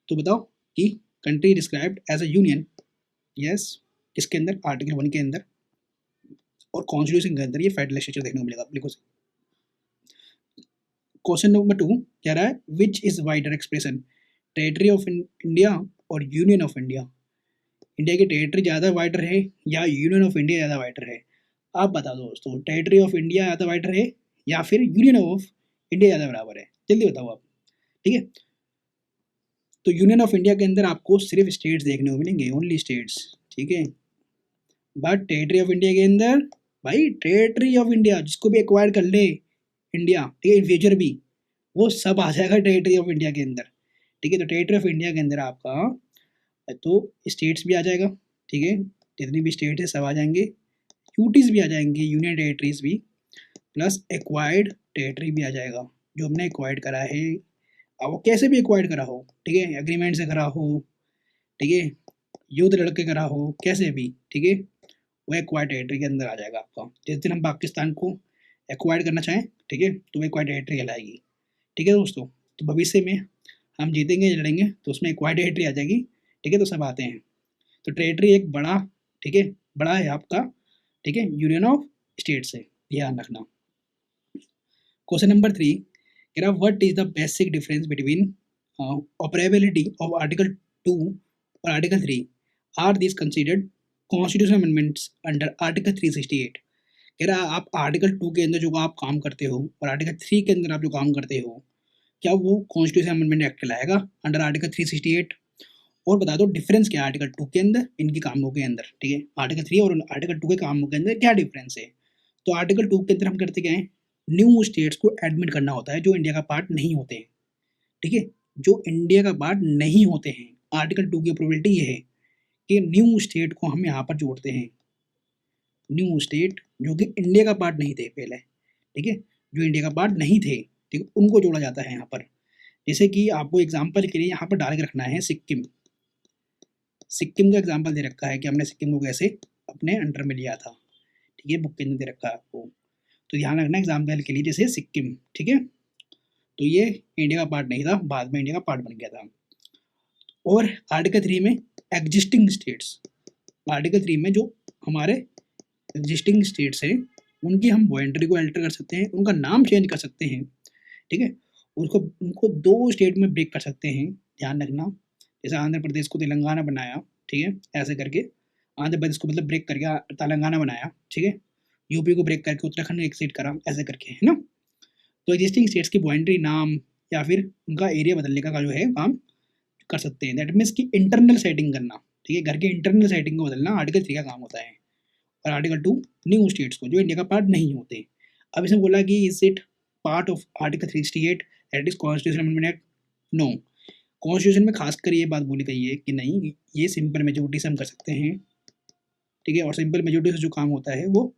तो बताओ कि country described as a union, yes, किसके अंदर, आर्टिकल 1 के अंदर, और कॉन्स्टिट्यूशन के अंदर ये फेडरल स्ट्रक्चर देखने को मिलेगा, बिल्कुल। क्वेश्चन नंबर 2 कह रहा है which is wider expression, territory of India और यूनियन ऑफ इंडिया। इंडिया की टेरिटरी ज़्यादा वाइडर है या यूनियन ऑफ इंडिया ज़्यादा वाइडर है, आप बता दो दोस्तों। टेरिटरी ऑफ इंडिया ज़्यादा वाइडर है या फिर यूनियन ऑफ इंडिया ज़्यादा बराबर है, जल्दी बताओ आप, ठीक है। तो यूनियन ऑफ इंडिया के अंदर आपको सिर्फ स्टेट्स देखने को मिलेंगे, ओनली स्टेट्स, ठीक है। बट टेरिटरी ऑफ इंडिया के अंदर, भाई टेरिटरी ऑफ इंडिया जिसको भी एक्वायर कर ले इंडिया, ठीक है, इन फ्यूचर भी, वो सब आ जाएगा टेरिटरी ऑफ इंडिया के अंदर, ठीक है। तो टेरिटरी ऑफ इंडिया के अंदर आपका तो स्टेट्स भी आ जाएगा, ठीक है, जितनी भी स्टेट है सब आ जाएंगे, यूटीज भी आ जाएंगे, यूनियन टेरिटरीज भी, प्लस एक्वायर्ड टेरिटरी भी आ जाएगा, जो हमने एक्वायर्ड करा है, अब वो कैसे भी एक्वायर्ड करा हो, ठीक है, एग्रीमेंट से करा हो, ठीक है, युद्ध लड़के करा हो, कैसे भी, ठीक है, वो एक्वायर्ड टेरिटरी के अंदर आ जाएगा आपका। जिस दिन हम पाकिस्तान को एक्वायर्ड करना चाहें, ठीक है, तो वो एक्वायर्ड टेरिटरी कहलाएगी, ठीक है दोस्तों। तो भविष्य में हम जीतेंगे लड़ेंगे तो उसमें एक्वायर्ड टेरिटरी आ जाएगी, ठीक है। तो सब आते हैं, तो टेरिटरी एक बड़ा, ठीक है, बड़ा है आपका, ठीक है, यूनियन ऑफ स्टेट्स है, ध्यान रखना। क्वेश्चन नंबर 3 कह रहा what is the basic difference between operability of article 2 और article 3, are this considered constitution amendments under article 368। कह रहा आप आर्टिकल 2 के अंदर जो आप काम करते हो और आर्टिकल 3 के अंदर आप जो काम करते हो, क्या वो कॉन्स्टिट्यूशन अमेंडमेंट एक्ट कहलाएगा अंडर आर्टिकल 368, और बता दो डिफरेंस क्या है आर्टिकल 2 के अंदर, इनके कामों के अंदर, ठीक है, आर्टिकल 3 और आर्टिकल 2 के कामों के अंदर क्या डिफरेंस है। तो आर्टिकल 2 के अंदर हम करते क्या है, न्यू स्टेट्स को एडमिट करना होता है जो इंडिया का पार्ट नहीं होते हैं, ठीक है, जो इंडिया का पार्ट नहीं होते हैं। आर्टिकल 2 की प्रोबेबिलिटी ये है कि न्यू स्टेट को हम यहाँ पर जोड़ते हैं, न्यू स्टेट जो कि इंडिया का पार्ट नहीं थे पहले, ठीक है, जो इंडिया का पार्ट नहीं थे, ठीक है, उनको जोड़ा जाता है यहाँ पर। जैसे कि आपको एग्जाम्पल के लिए यहाँ पर डाल के रखना है सिक्किम, सिक्किम का एग्जाम्पल दे रखा है कि हमने सिक्किम को कैसे अपने अंडर में लिया था, ठीक है, बुक के अंदर दे रखा है आपको। तो ध्यान रखना एग्जाम्पल के लिए, जैसे सिक्किम, ठीक है, तो ये इंडिया का पार्ट नहीं था, बाद में इंडिया का पार्ट बन गया था। और आर्टिकल 3 में एग्जिस्टिंग स्टेट्स, आर्टिकल 3 में जो हमारे एग्जिस्टिंग स्टेट्स हैं उनकी हम बाउंड्री को अल्टर कर सकते हैं, उनका नाम चेंज कर सकते हैं, ठीक है, उनको 2 स्टेट में ब्रेक कर सकते हैं, ध्यान रखना, जैसे आंध्र प्रदेश को तेलंगाना बनाया, ठीक है, ऐसे करके आंध्र प्रदेश को मतलब ब्रेक करके तेलंगाना बनाया, ठीक है, यूपी को ब्रेक करके उत्तराखंड एक्सिट करा, ऐसे करके, है ना। तो एग्जिस्टिंग स्टेट्स की बाउंड्री नाम या फिर उनका एरिया बदलने का जो है काम कर सकते हैं। दैट मीन्स कि इंटरनल सेटिंग करना, ठीक है, घर के इंटरनल सेटिंग को बदलना आर्टिकल 3 का काम होता है। और आर्टिकल 2 न्यू स्टेट्स को जो इंडिया का पार्ट नहीं होते। अब इसमें बोला कि is it part of article 368 that is constitution amendment act? No, constitution में खासकर ये बात बोली गई है कि नहीं, ये सिंपल मेजोरिटी से हम कर सकते हैं, ठीक है, और सिंपल मेजोरिटी से जो काम होता है वो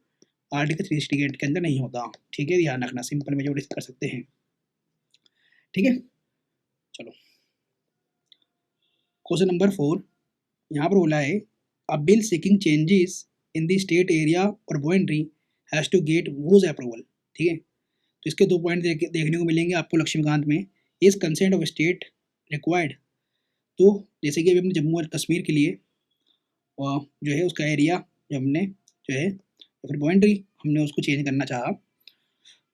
आर्टिकल 368 के अंदर नहीं होता, ठीक है, ध्यान रखना, सिंपल मेजोरिटी से कर सकते हैं, ठीक है। चलो क्वेश्चन नंबर 4 यहाँ पर बोला है a bill seeking changes in the state area और boundary has to get whose approval, ठीक है। तो इसके 2 पॉइंट देखने को मिलेंगे आपको लक्ष्मीकांत में। Is consent of state required? तो जैसे कि अभी हमने जम्मू और कश्मीर के लिए जो है उसका एरिया जो हमने जो है या फिर बाउंड्री हमने उसको चेंज करना चाहा,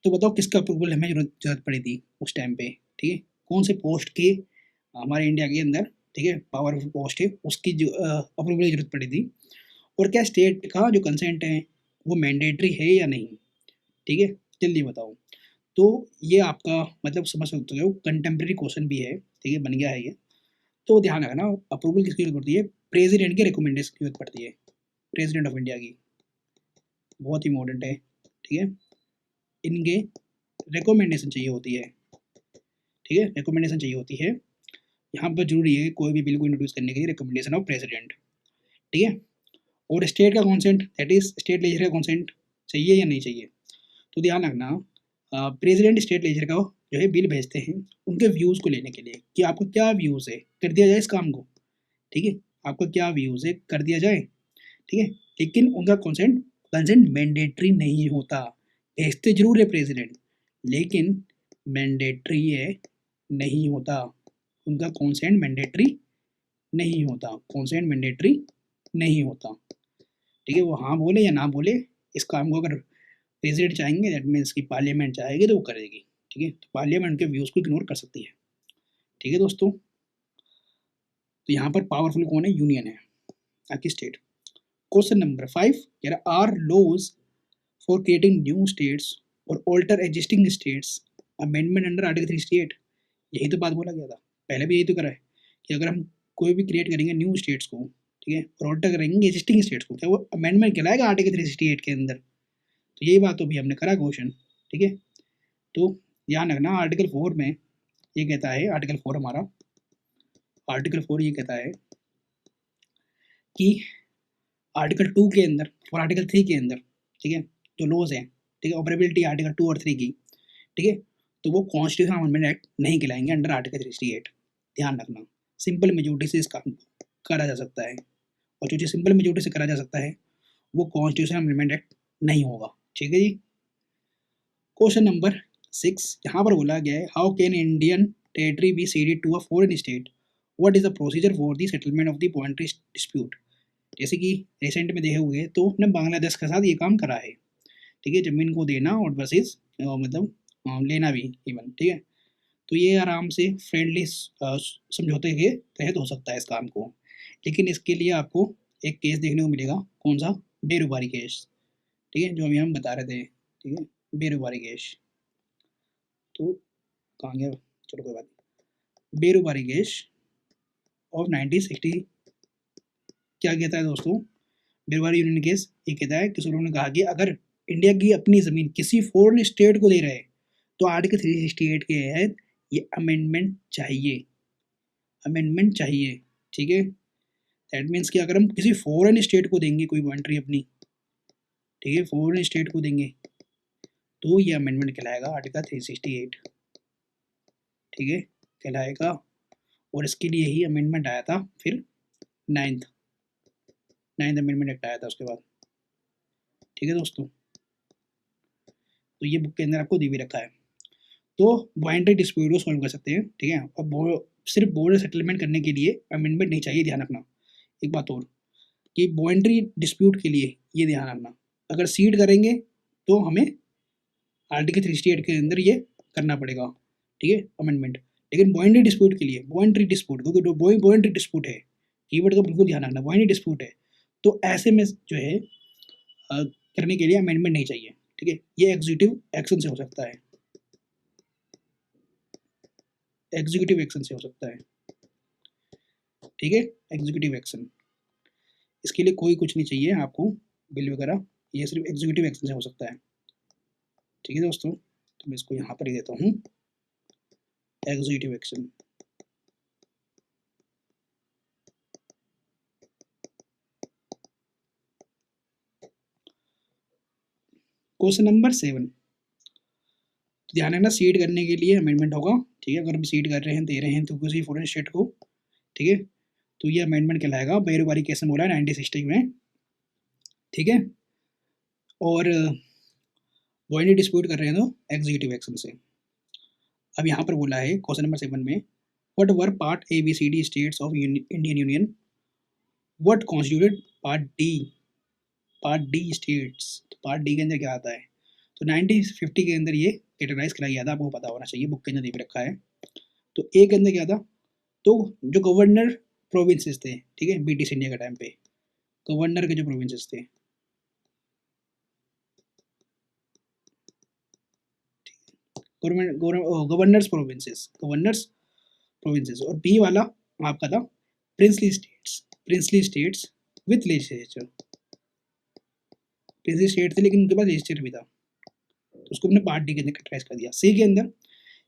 तो बताओ किसका अप्रूवल हमें जरूरत पड़ी थी उस टाइम पे, ठीक है, कौन से पोस्ट के हमारे इंडिया के अंदर, ठीक है, पावरफुल पोस्ट है उसकी जो अप्रूवल की जरूरत पड़ी थी, और क्या स्टेट का जो कंसेंट है वो मैंडेटरी है या नहीं, ठीक है, जल्दी बताओ। तो ये आपका मतलब समझ सकते हो कंटेम्प्रेरी क्वेश्चन भी है, ठीक है, बन गया है ये। तो ध्यान रखना अप्रूवल किसकी जरूरत पड़ती है? प्रेसिडेंट के रिकमेंडेशन की जरूरत पड़ती है, प्रेसिडेंट ऑफ इंडिया की, बहुत इंपॉर्टेंट है, ठीक है, इनके रिकमेंडेशन चाहिए होती है, ठीक है, रिकमेंडेशन चाहिए होती है। यहाँ पर जरूरी है कोई भी बिल को इंट्रोड्यूस करने के लिए रिकमेंडेशन ऑफ प्रेसिडेंट, ठीक है। और स्टेट का consent that is state ledger का कॉन्सेंट चाहिए या नहीं चाहिए? तो ध्यान रखना प्रेसिडेंट स्टेट लेजर का जो है बिल भेजते हैं उनके व्यूज़ को लेने के लिए कि आपका क्या व्यूज़ है, कर दिया जाए इस काम को, ठीक है, आपका क्या व्यूज़ है, कर दिया जाए, ठीक है, लेकिन उनका कंसेंट कंसेंट मैंडेटरी नहीं होता। भेजते जरूर है प्रेसिडेंट, लेकिन मैंडेटरी है नहीं होता, उनका कंसेंट मैंडेटरी नहीं होता, कंसेंट मैंडेटरी नहीं होता, ठीक है, वो हाँ बोले या ना बोले, इस काम को अगर प्रेसिडेंट चाहेंगे दैट मीन्स कि पार्लियामेंट चाहेगी तो वो करेगी, ठीक है, तो पार्लियामेंट के व्यूज़ को इग्नोर कर सकती है, ठीक है दोस्तों। तो यहाँ पर पावरफुल कौन है? यूनियन है, आपकी स्टेट। क्वेश्चन नंबर 5 कह रहा are laws for creating new states और alter existing states amendment under article 368? यही तो बात बोला गया था, पहले भी यही तो करा है कि अगर हम कोई भी क्रिएट करेंगे न्यू स्टेट्स को, ठीक है, और ऑल्टर करेंगे एग्जिस्टिंग स्टेट्स को, क्या वो अमेंडमेंट कहलाएगा आर्टिकल 368 के अंदर? तो यही बात तो भी हमने करा क्वेश्चन, ठीक है। तो ध्यान रखना आर्टिकल 4 में ये कहता है, आर्टिकल 4 हमारा आर्टिकल 4 ये कहता है कि आर्टिकल 2 के अंदर और आर्टिकल 3 के अंदर, ठीक है, जो लॉज हैं, ठीक है, ऑपरेबिलिटी आर्टिकल 2 और 3 की, ठीक है, तो वो कॉन्स्टिट्यूशन अमेंडमेंट एक्ट नहीं कहलाएंगे अंडर आर्टिकल 368, ध्यान रखना। सिंपल मेजोरिटी से इस काम करा जा सकता है, और जो चीज़ सिंपल मेजोरिटी से करा जा सकता है वो कॉन्स्टिट्यूशन अमेंडमेंट एक्ट नहीं होगा, ठीक है जी। क्वेश्चन नंबर 6 यहाँ पर बोला गया है how can Indian territory be ceded to a foreign state, what is the procedure for the settlement of the boundary dispute? जैसे कि रिसेंट में देखे हुए तो अपने बांग्लादेश के साथ ये काम करा है, ठीक है, ज़मीन को देना और वर्सेस मतलब लेना भी इवन, ठीक है, तो ये आराम से फ्रेंडली समझौते के तहत हो सकता है इस काम को, लेकिन इसके लिए आपको एक केस देखने को मिलेगा, कौन सा? बेरुबारी केस, ठीक है, जो अभी हम बता रहे थे, ठीक है, बेरुबारी केस। तो कहाँ गया, चलो कोई बात नहीं। बेरुबारी केस ऑफ 1960 क्या कहता है दोस्तों? बेरुबारी यूनियन केस ये कहता है कि सुप्रीम ने कहा कि अगर इंडिया की अपनी ज़मीन किसी फॉरेन स्टेट को दे रहे हैं तो आर्टिकल 368 के तहत ये अमेंडमेंट चाहिए, अमेंडमेंट चाहिए, ठीक है। दैट मीन्स कि अगर हम किसी फॉरेन स्टेट को देंगे कोई बाउंड्री अपनी, ठीक है, फॉरेन स्टेट को देंगे तो ये अमेंडमेंट कहलाएगा आर्टिकल 368, ठीक है, कहलाएगा। और इसके लिए ही अमेंडमेंट आया था फिर नाइन्थ अमेंडमेंट एक्ट आया था उसके बाद, ठीक है दोस्तों। तो ये बुक के अंदर आपको दी भी रखा है। तो बाउंड्री डिस्प्यूट को सॉल्व कर सकते हैं, ठीक है, और सिर्फ बॉर्डर सेटलमेंट करने के लिए अमेंडमेंट नहीं चाहिए, ध्यान रखना। एक बात और कि बाउंड्री डिस्प्यूट के लिए ये ध्यान रखना, अगर सीड करेंगे तो हमें आर्टिकल 368 के अंदर ये करना पड़ेगा, ठीक है, अमेंडमेंट, लेकिन बाइनरी डिस्प्यूट के लिए, बाइनरी डिस्प्यूट, क्योंकि बाइनरी डिस्प्यूट है, कीवर्ड का बिल्कुल ध्यान रखना, बाइनरी डिस्प्यूट है, तो ऐसे में जो है करने के लिए अमेंडमेंट नहीं चाहिए, ठीक है। ये एग्जीक्यूटिव एक्शन से हो सकता है, एग्जीक्यूटिव एक्शन से हो सकता है, ठीक है, एग्जीक्यूटिव एक्शन। इसके लिए कोई कुछ नहीं चाहिए आपको बिल वगैरह, ये सिर्फ एग्जीक्यूटिव एक्शन से हो सकता है, ठीक है दोस्तों। तो मैं इसको यहाँ पर ही देता हूँ, एग्जीक्यूटिव एक्शन। क्वेश्चन नंबर 7, ध्यान रखना सीड करने के लिए अमेंडमेंट होगा, ठीक है। अगर हम सीड कर रहे हैं, दे रहे हैं तो किसी फॉरेन स्टेट को, ठीक है, तो ये अमेंडमेंट कहलाएगा। बेरोबारी केस में बोला है 1960 में, ठीक है। और बाइनरी डिस्प्यूट कर रहे हैं तो एग्जीक्यूटिव एक्शन से। अब यहाँ पर बोला है क्वेश्चन नंबर 7 में, what were part ABCD states of Indian union, what constituted part D, part D states. तो पार्ट डी के अंदर क्या आता है, तो 1950 के अंदर ये कैटेगराइज कराया गया था, आपको पता होना चाहिए, बुक के अंदर दे रखा है। तो ए के अंदर क्या था, तो जो गवर्नर प्रोविंसेस थे, ठीक है, ब्रिटिश इंडिया के टाइम पे गवर्नर के जो प्रोविंसेस थे, गवर्नर्स प्रोविंसेस, गवर्नर्स प्रोविंसेस। और बी वाला आपका था princely states, princely states with legislature, princely state थे लेकिन उनके पास लेजिस्लेचर भी था, तो उसको हमने पार्ट डी के अंदर कैटेगराइज कर दिया। सी के अंदर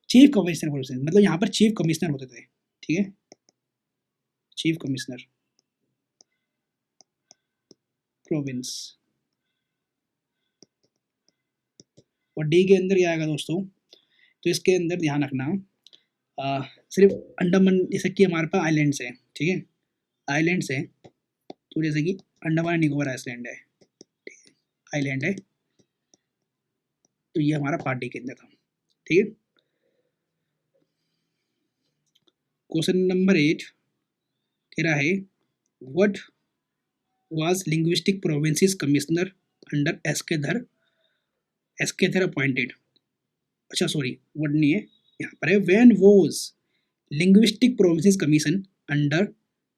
चीफ कमिश्नर प्रोविंसेस, मतलब यहाँ पर चीफ कमिश्नर होते थे, ठीक है, चीफ कमिश्नर प्रोविंस। और डी के अंदर क्या आएगा दोस्तों, तो इसके अंदर ध्यान रखना सिर्फ अंडमान, जैसे कि हमारे पास आइलैंड्स हैं, ठीक है, आइलैंड्स हैं, तो जैसे कि अंडमान निकोबार आइलैंड है, आइलैंड है, तो ये हमारा पार्ट डी के अंदर था, ठीक है। क्वेश्चन नंबर 8 कह रहा है, what was linguistic provinces commissioner under S के धर अपॉइंटेड। अच्छा सॉरी, वर्ड नहीं है यहाँ पर है, when was linguistic provinces commission under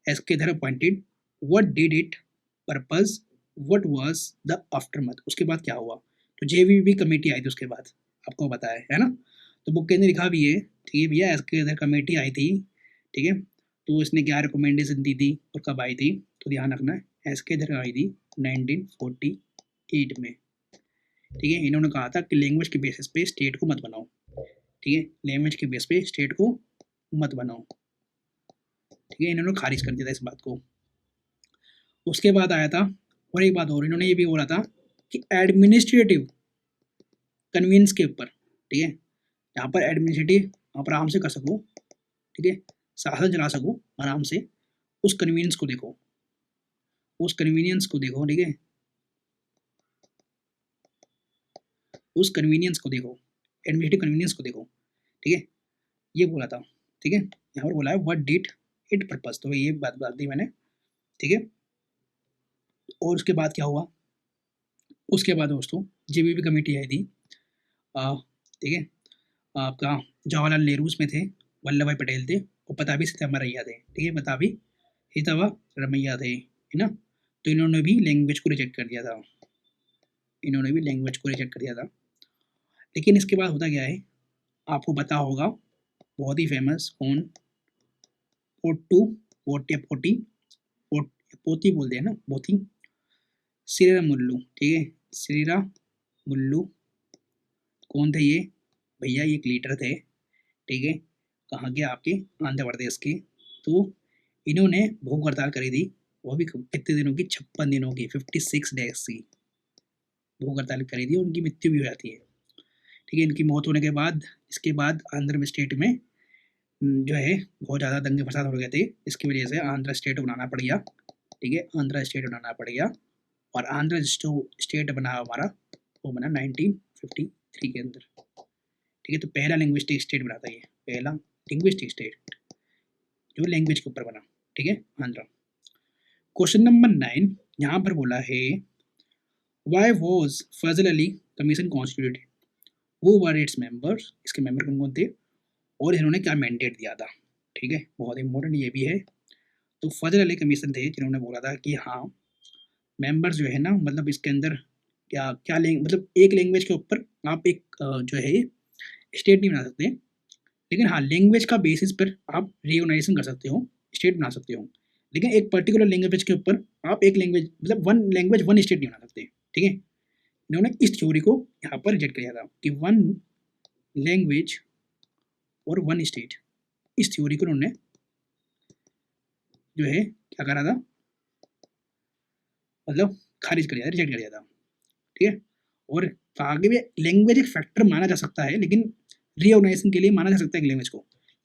S के धर appointed, what did it purpose, what was the aftermath. उसके बाद क्या हुआ, तो JVP कमेटी आई थी उसके बाद, आपको पता है ना, तो बुक के अंदर लिखा भी है, ठीक है भैया, एस के धर कमेटी आई थी, ठीक है, तो इसने क्या रिकमेंडेशन दी थी और कब आई थी, तो ध्यान रखना है, एस के धर आई थी 1948 में, ठीक है। इन्होंने कहा था कि लैंग्वेज के बेसिस पे स्टेट को मत बनाओ, ठीक है, लैंग्वेज के बेस पे स्टेट को मत बनाओ, ठीक है, इन्होंने खारिज कर दिया था इस बात को। उसके बाद आया था, और एक बात और इन्होंने ये भी बोला था कि एडमिनिस्ट्रेटिव कन्वीनियंस के ऊपर, ठीक है, यहाँ पर एडमिनिस्ट्रेटिव आप आराम से कर सको, ठीक है, शासन चला सको आराम से, उस कन्वीनियंस को देखो, उस कन्वीनियंस को देखो, ठीक है, उस कन्वीनियंस को देखो, एडमिनिस्ट्रेटिव कन्वीनियंस को देखो, ठीक है, ये बोला था, ठीक है। यहाँ पर बोला है व्हाट डिड इट पर्पस, तो ये बात दी मैंने, ठीक है। और उसके बाद क्या हुआ, उसके बाद दोस्तों JVP कमेटी आई थी, ठीक है, आपका जवाहरलाल नेहरू उसमें थे, वल्लभ भाई पटेल थे, और पताबी सीतारामैया थे, ठीक है, पताबी सीतारामैया थे, है ना। तो इन्होंने भी लैंग्वेज को रिजेक्ट कर दिया था, इन्होंने भी लैंग्वेज को रिजेक्ट कर दिया था। लेकिन इसके बाद होता क्या है, आपको पता होगा, बहुत ही फेमस, कौन, पोटी पोती बोलते हैं ना, पोती, श्रीरामुल्लू, ठीक है, श्रीरामुल्लू कौन थे ये भैया, ये एक लीडर थे, ठीक है, कहाँ के, आपके आंध्र प्रदेश के। तो इन्होंने भूख हड़ताल करी थी, वो भी कितने दिनों की, 56 दिनों की, 56 डेज की भूख हड़ताल करी थी, उनकी मृत्यु भी हो जाती है, ठीक है। इनकी मौत होने के बाद, इसके बाद आंध्र स्टेट में जो है बहुत ज़्यादा दंगे फसाद हो गए थे, इसकी वजह से आंध्र स्टेट बनाना पड़ गया, ठीक है, आंध्र स्टेट बनाना पड़ गया, और आंध्र स्टेट बना हमारा, वो बना 1953 के अंदर, ठीक है। तो पहला लिंग्विस्टिक स्टेट बना था ये, पहला लिंग्विस्टिक स्टेट जो लैंग्वेज के ऊपर बना, ठीक है, आंध्र। क्वेश्चन नंबर 9 यहाँ पर बोला है, why was Fazal Ali commission constituted, who were its members, इसके मेंबर कौन कौन थे, और इन्होंने क्या मैंडेट दिया था, ठीक है, बहुत इंपॉर्टेंट ये भी है। तो फजल अली कमीशन थे जिन्होंने बोला था कि हाँ मेंबर्स जो है ना, मतलब इसके अंदर क्या क्या मतलब एक लैंग्वेज के ऊपर आप एक जो है स्टेट नहीं बना सकते, लेकिन हाँ लैंग्वेज का बेसिस पर आप रिकॉग्नाइजेशन कर सकते हो, स्टेट बना सकते हो, लेकिन एक पर्टिकुलर लैंग्वेज के ऊपर आप एक लैंग्वेज मतलब वन लैंग्वेज वन स्टेट नहीं बना सकते, ठीक है। इन्होंने इस थ्योरी को यहाँ पर रिजेक्ट किया था कि वन लैंग्वेज और वन स्टेट, इस थ्योरी को उन्होंने जो है क्या करा था, मतलब खारिज कर दिया था, रिजेक्ट कर दिया था, ठीक है। और आगे भी लैंग्वेज एक फैक्टर माना जा सकता है, लेकिन रिकॉग्नाइजेशन के लिए माना जा सकता है लैंग्वेज को,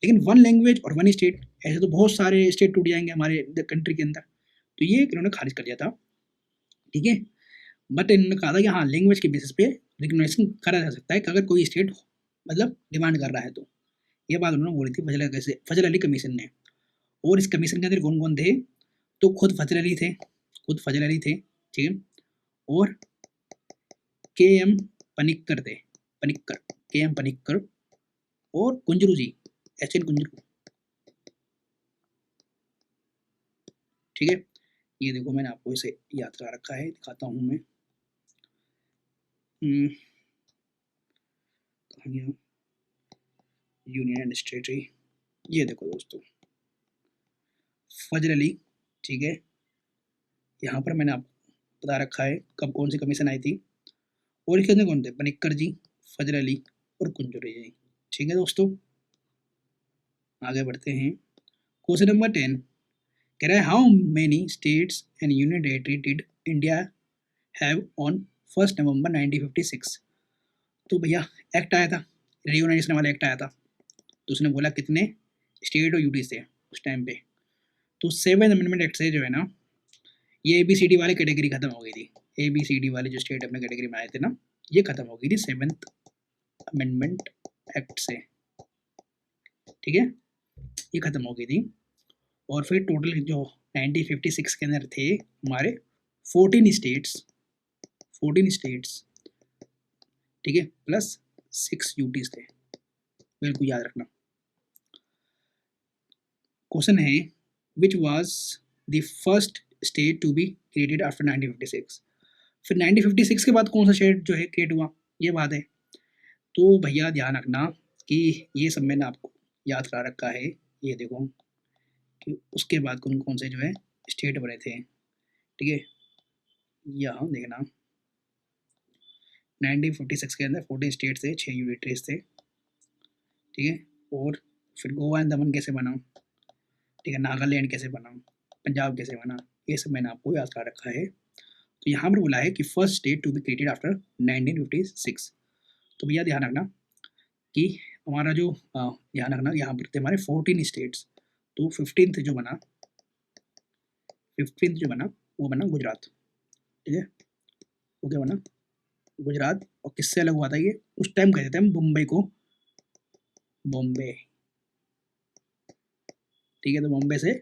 लेकिन वन लैंग्वेज और वन स्टेट ऐसे तो बहुत सारे स्टेट टूट जाएंगे हमारे कंट्री के अंदर, तो ये इन्होंने खारिज कर दिया था, ठीक है। बट इन्होंने कहा था कि हाँ लैंग्वेज के बेसिस पे रिकॉग्नाइजेशन करा जा सकता है कि अगर कोई स्टेट मतलब डिमांड कर रहा है, तो ये बात उन्होंने बोली थी फजल अली कमीशन ने। और इस कमीशन के अंदर कौन कौन थे, तो खुद फजल अली थे, खुद फजल अली थे, ठीक है, और के एम पनिक्कर थे, पनिक्कर, के एम पनिक्कर, और कुंजरू जी, एच एन कुंजरू, ठीक है। ये देखो मैंने आपको इसे याद करा रखा है, दिखाता हूँ मैं, यूनियन एंड स्टेटरी, ये देखो दोस्तों फजल अली, ठीक है, यहाँ पर मैंने आपको बता रखा है कब कौन सी कमीशन आई थी, और इसके अंदर कौन थे, पनिक्कर जी, फजल अली और कुंजरू जी, ठीक है दोस्तों। आगे बढ़ते हैं, क्वेश्चन नंबर 10 कह रहा है how many states and union territory did India have on 1 नवंबर 1956। तो भैया एक्ट आया था, रियूनाइजेशन वाला एक्ट आया था, तो उसने बोला कितने स्टेट और यूटी थे उस टाइम पे। तो 7th अमेंडमेंट एक्ट से जो है ना, ये ABCD वाली कैटेगरी खत्म हो गई थी, ABCD वाली जो स्टेट अपने कैटेगरी में आए थे ना, ये खत्म हो गई थी 7th अमेंडमेंट एक्ट से, ठीक है, ये खत्म हो गई थी। और फिर टोटल जो 1956 के अंदर थे हमारे 14 स्टेट्स, 14 स्टेट्स, ठीक है, प्लस 6 यूटीज थे, बिल्कुल याद रखना। क्वेश्चन है which was the first state to be created after 1956। फिर 1956 के बाद कौन सा स्टेट जो है क्रिएट हुआ, ये बात है। तो भैया ध्यान रखना कि ये सब मैंने आपको याद करा रखा है, ये देखो कि उसके बाद कौन कौन से जो है स्टेट बने थे, ठीक है, यहाँ देखना 1956 के अंदर 14 स्टेट थे, 6 यूनिटरीज थे, ठीक है। और फिर गोवा एंड दमन कैसे बना, ठीक है, नागालैंड कैसे बना, पंजाब कैसे बना, ये सब मैंने आपको याद कर रखा है। तो यहाँ पर बोला है कि first state to be created after 1956। तो भैया ध्यान रखना कि हमारा जो ध्यान रखना यहाँ पर थे हमारे 14 स्टेट्स, तो 15th जो बना, 15th जो बना वो बना गुजरात, ठीक है, वो क्या बना गुजरात। और किससे अलग हुआ था ये, उस टाइम कहते थे हम मुंबई को बॉम्बे, ठीक है, तो बॉम्बे से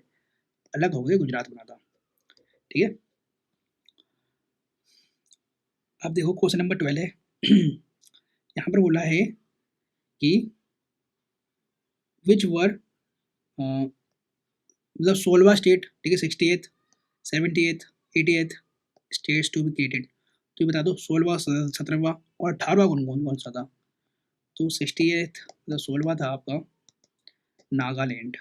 अलग हो गए गुजरात बना था, ठीक है। अब देखो क्वेश्चन नंबर 12 है यहाँ पर बोला है कि विच वर मतलब 16वां स्टेट, ठीक है, 68th 70th 80th states to be created. तो ये बता दो 16वां 17वां और 18वां कौन कौन कौन सा था। तो 68th मतलब 16वां था आपका नागालैंड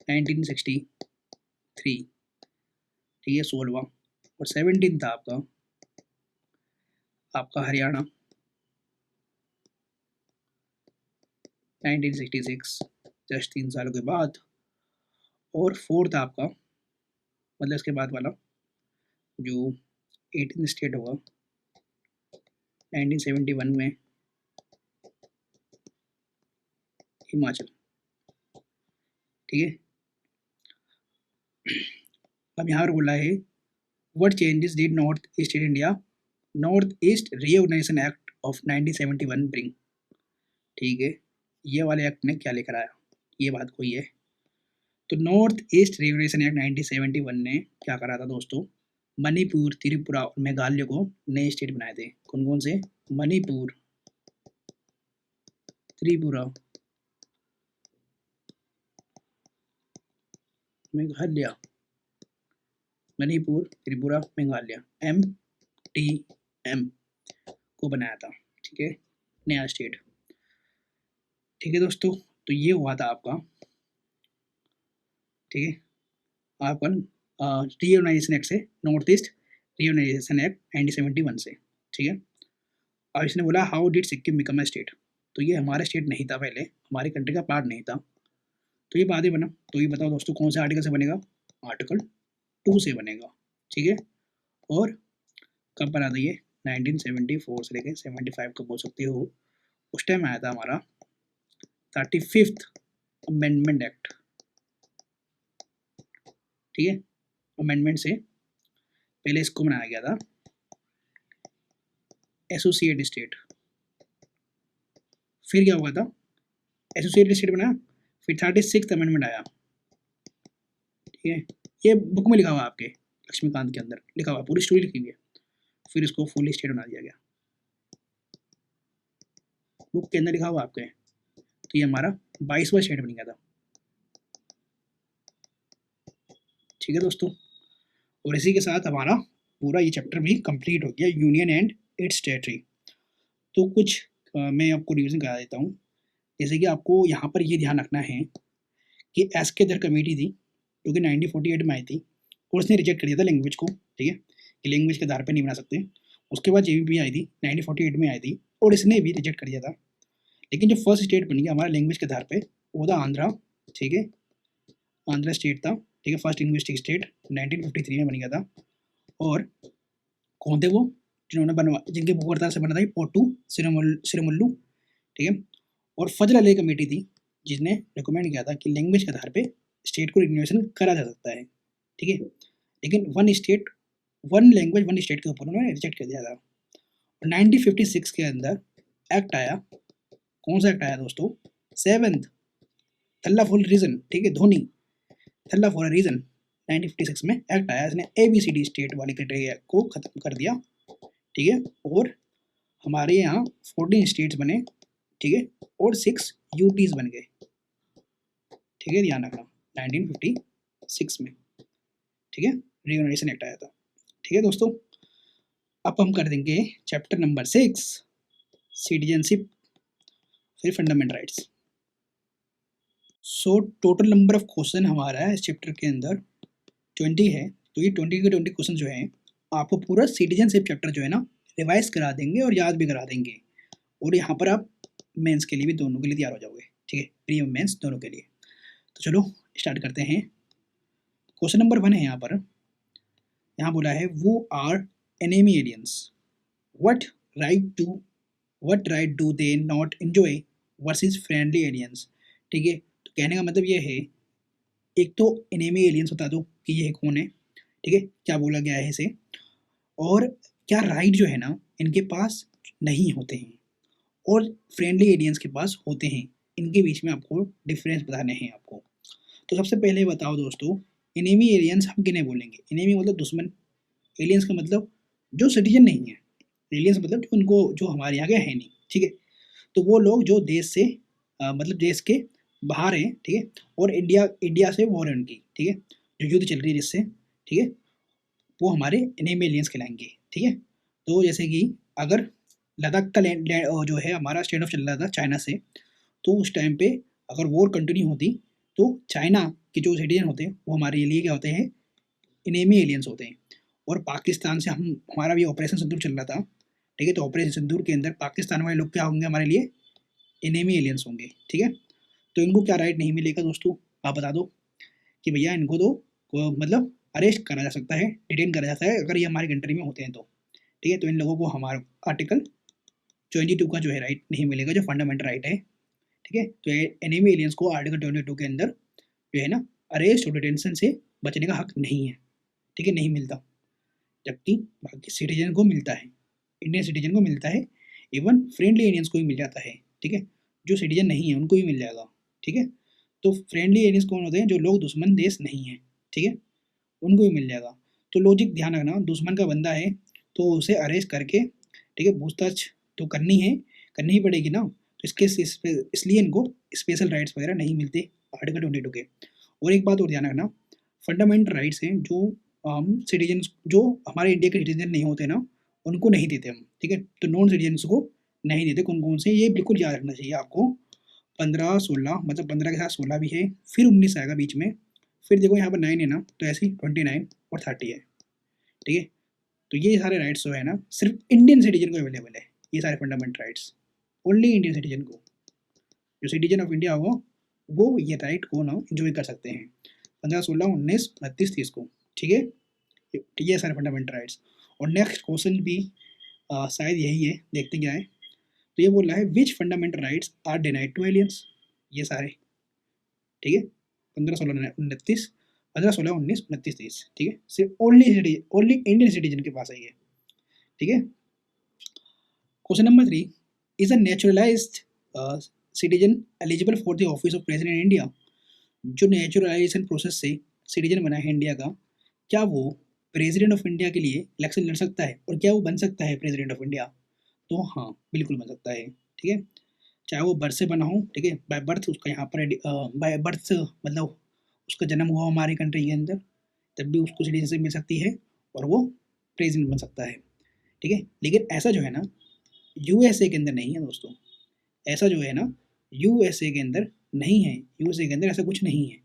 1963, ठीक है, 16वां। और 17 था आपका आपका हरियाणा 1966, जस्ट 3 सालों के बाद। और 4th आपका मतलब इसके बाद वाला जो 18 स्टेट होगा 1971 में हिमाचल, ठीक है। अब यहाँ पर बोला है what changes did north east India north east recognition act of 1971 bring, ठीक है, ये वाले एक्ट ने क्या लेकर आया, ये बात कोई है। तो नॉर्थ ईस्ट रिकॉग्निशन एक्ट 1971 ने क्या करा था दोस्तों, मणिपुर त्रिपुरा और मेघालय को नए स्टेट बनाए थे। कौन कौन से, मणिपुर त्रिपुरा, मेघालय, मणिपुर, त्रिपुरा, मेघालय, MTM को बनाया था। ठीक है, नया स्टेट। ठीक है दोस्तों, तो ये हुआ था आपका, ठीक है, आपका रीऑर्गेनाइजेशन एक्ट से, नॉर्थ ईस्ट रीऑर्गेनाइजेशन एक्ट 1971 से। ठीक है, और इसने बोला how did Sikkim become a state. तो ये हमारा स्टेट नहीं था, पहले हमारी कंट्री का पार्ट नहीं था, तो ये बाद में बना। तो ये बताओ दोस्तों कौन से आर्टिकल से बनेगा? आर्टिकल 2 से बनेगा। ठीक है, और कब बना था ये? 1974 से लेके 75 का बोल सकते हो, उस टाइम आया था हमारा 35th अमेंडमेंट एक्ट। ठीक है, अमेंडमेंट से पहले इसको बनाया गया था एसोसिएट स्टेट, फिर क्या हुआ था? एसोसिएट स्टेट बना, फिर 36th अमेंडमेंट आया। ठीक है, ये बुक में लिखा हुआ आपके लक्ष्मीकांत के अंदर लिखा हुआ, पूरी स्टोरी लिखी हुई है। फिर इसको फुल स्टेट बना दिया गया, बुक के अंदर लिखा हुआ आपके। तो ये हमारा 22वां स्टेट बन गया था। ठीक है दोस्तों, और इसी के साथ हमारा पूरा ये चैप्टर भी कंप्लीट हो गया, यूनियन एंड इट्स टेरिटरी। तो कुछ मैं आपको रिविजन करा देता हूँ। जैसे कि आपको यहाँ पर ये ध्यान रखना है कि एसके कमेटी थी जो कि 1948 में आई थी, और उसने रिजेक्ट कर दिया था लैंग्वेज को। ठीक है, कि लैंग्वेज के आधार पर नहीं बना सकते। उसके बाद जेबीपी आई थी, 1948 में आई थी, और इसने भी रिजेक्ट कर दिया था। लेकिन जो फर्स्ट स्टेट बन गया हमारा लैंग्वेज के आधार पे, वो था आंध्रा। ठीक है, आंध्रा स्टेट था। ठीक है, फर्स्ट लिंग्विस्टिक स्टेट 1953 में बन गया था। और कौन थे वो जिन्होंने बनवा, जिनके भूगर्तार से बना था पोटू सिरमल्लू। ठीक है, और फजल अली कमेटी थी जिसने रिकमेंड किया था कि लैंग्वेज के आधार पे स्टेट को रिकग्निशन करा जा सकता है। ठीक है, लेकिन one state one language one state के ऊपर उन्होंने रिजेक्ट कर दिया था। 1956 के अंदर एक्ट आया। कौन सा एक्ट आया दोस्तों? 7th थल्ला for reason. ठीक है, धोनी थल्ला फॉर रीजन 1956 में एक्ट आया। इसने ABCD स्टेट वाली क्राइटेरिया को खत्म कर दिया। ठीक है, और हमारे यहाँ 14 स्टेट्स बने। ठीक है, और 6 यूटीज बन गए। ठीक है, ध्यान रखना 1956 में। ठीक है, रीऑर्गेनाइजेशन एक्ट आया था। ठीक है दोस्तों, अब हम कर देंगे चैप्टर नंबर 6 सिटीजनशिप, फिर fundamental rights. So total number of question हमारा है इस चैप्टर के अंदर 20 है। तो ये 20 के 20 क्वेश्चन जो है आपको पूरा सिटीजनशिप चैप्टर जो है ना रिवाइज करा देंगे और याद भी करा देंगे। और यहाँ पर आप मेंस के लिए भी, दोनों के लिए तैयार हो जाओगे। ठीक है, प्री और मेंस दोनों के लिए। तो चलो स्टार्ट करते हैं। क्वेश्चन नंबर 1 है यहाँ पर। यहाँ बोला है who are enemy aliens, what right do they not enjoy versus friendly aliens. ठीक है, तो कहने का मतलब ये है, एक तो एनिमी एलियंस बता दो कि ये कौन है। ठीक है, क्या बोला गया है इसे, और क्या राइट जो है ना इनके पास नहीं होते हैं और फ्रेंडली एलियंस के पास होते हैं। इनके बीच में आपको डिफरेंस बताने हैं आपको। तो सबसे पहले बताओ दोस्तों, एनिमी एलियंस हम किन्हें बोलेंगे? एनिमी मतलब दुश्मन, एलियंस का मतलब जो सिटीजन नहीं है, एलियंस मतलब जो उनको, जो हमारे यहाँ के है नहीं। ठीक है, तो वो लोग जो देश से मतलब देश के बाहर हैं। ठीक है, और इंडिया से वॉर है उनकी। ठीक है, जो युद्ध चल रही है जिससे, ठीक है, वो हमारे एनिमी एलियंस कहलाएंगे। ठीक है, तो जैसे कि अगर लद्दाख का लैंड जो है हमारा स्टेट ऑफ चल रहा था चाइना से, तो उस टाइम पे अगर वॉर कंटिन्यू होती तो चाइना के जो सिटीजन होते हैं वो हमारे लिए क्या होते हैं? एनिमी एलियंस होते हैं। और पाकिस्तान से हमारा भी ऑपरेशन सिंदूर चल रहा था। ठीक है, तो ऑपरेशन सिंदूर के अंदर पाकिस्तान वाले लोग क्या होंगे? हमारे लिए एनिमी एलियंस होंगे। ठीक है, तो इनको क्या राइट नहीं मिलेगा दोस्तों? आप बता दो कि भैया इनको तो मतलब अरेस्ट करा जा सकता है, डिटेन करा जाता है अगर ये हमारी कंट्री में होते हैं तो। ठीक है, तो इन लोगों को हमारा आर्टिकल 22 का जो है राइट नहीं मिलेगा, जो फंडामेंटल राइट है। ठीक है, तो एनिमी एलियंस को आर्टिकल 22 के अंदर जो है ना अरेस्ट और डिटेंशन से बचने का हक नहीं है। ठीक है, नहीं मिलता, जबकि बाकी सिटीजन को मिलता है, इंडियन सिटीजन को मिलता है, इवन फ्रेंडली एलियंस को भी मिल जाता है। ठीक है, जो सिटीजन नहीं है उनको भी मिल जाएगा। ठीक है, तो फ्रेंडली एलियंस कौन होते हैं? जो लोग दुश्मन देश नहीं है। ठीक है, उनको भी मिल जाएगा। तो लॉजिक ध्यान रखना, दुश्मन का बंदा है तो उसे अरेस्ट करके, ठीक है, पूछताछ तो करनी है, करनी ही पड़ेगी ना। तो इसलिए इनको स्पेशल राइट्स वगैरह नहीं मिलते आर्टिकल 22 के। और एक बात और ध्यान रखना, फंडामेंटल राइट्स हैं जो हम सिटीजन, जो हमारे इंडिया के सिटीजन नहीं होते ना, उनको नहीं देते हम, ठीक है। तो नॉन सिटीजन्स को नहीं देते। कौन कौन से, ये बिल्कुल याद रखना चाहिए आपको। 15 16, मतलब 15 के साथ 16 भी है, फिर 19 आएगा बीच में, फिर देखो यहाँ पर 9 है ना, तो ऐसे ही 29 और 30 है, ठीक है। तो ये सारे राइट्स जो है ना सिर्फ इंडियन सिटीजन को अवेलेबल है, ये सारे fundamental rights only Indian citizen को। जो सिटीजन ऑफ इंडिया हो वो ये राइट को ना इंजॉय कर सकते हैं, 15 16 19 29 30 को, ठीक है। ये सारे फंडामेंटल राइट्स। और नेक्स्ट क्वेश्चन भी शायद यही है, देखते क्या है। तो ये बोल रहा है which fundamental rights are denied to aliens, ये सारे, ठीक है। 15 16 29, 15 16 19 29 30, ठीक है। सिर्फ ओनली इंडियन सिटीजन के पास है ये, ठीक है। Question number 3, is a naturalised citizen eligible for the office of president India. जो नेचुरलाइजेशन प्रोसेस से सिटीजन बना है इंडिया का, क्या वो प्रेसिडेंट ऑफ इंडिया के लिए इलेक्शन लड़ सकता है, और क्या वो बन सकता है प्रेसिडेंट ऑफ इंडिया? तो हाँ, बिल्कुल बन सकता है, ठीक है। चाहे वो बर्थ से बना हो, ठीक है, बाय बर्थ उसका यहाँ पर बाय बर्थ मतलब उसका जन्म हुआ हमारी कंट्री के अंदर, तब भी उसको सिटीजनशिप मिल सकती है और वो प्रेसिडेंट बन सकता है, ठीक है। लेकिन ऐसा जो है ना यूएसए के अंदर नहीं है दोस्तों, ऐसा जो है ना यूएसए के अंदर नहीं है, यूएसए के अंदर ऐसा कुछ नहीं है।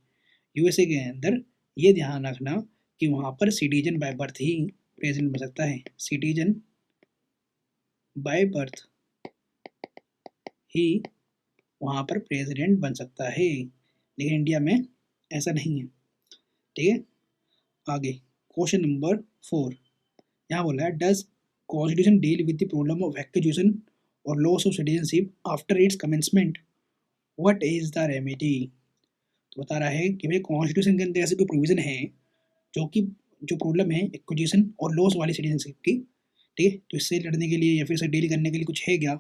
यूएसए के अंदर ये ध्यान रखना कि वहाँ पर citizen by birth he president बन सकता है, सिटीजन बाय बर्थ ही वहाँ पर प्रेसिडेंट बन सकता है, लेकिन इंडिया में ऐसा नहीं है, ठीक है। आगे क्वेश्चन नंबर 4, यहाँ बोला है does constitution deal with the problem of acquisition और loss of citizenship after its commencement, what is the remedy. तो बता रहा है कि भाई कॉन्स्टिट्यूशन के अंदर ऐसे कोई प्रोविजन है जो कि जो प्रॉब्लम है एक्विजिशन और लॉस वाली सिटीजनशिप की, ठीक है, तो इससे लड़ने के लिए या फिर इसे डील करने के लिए कुछ है क्या,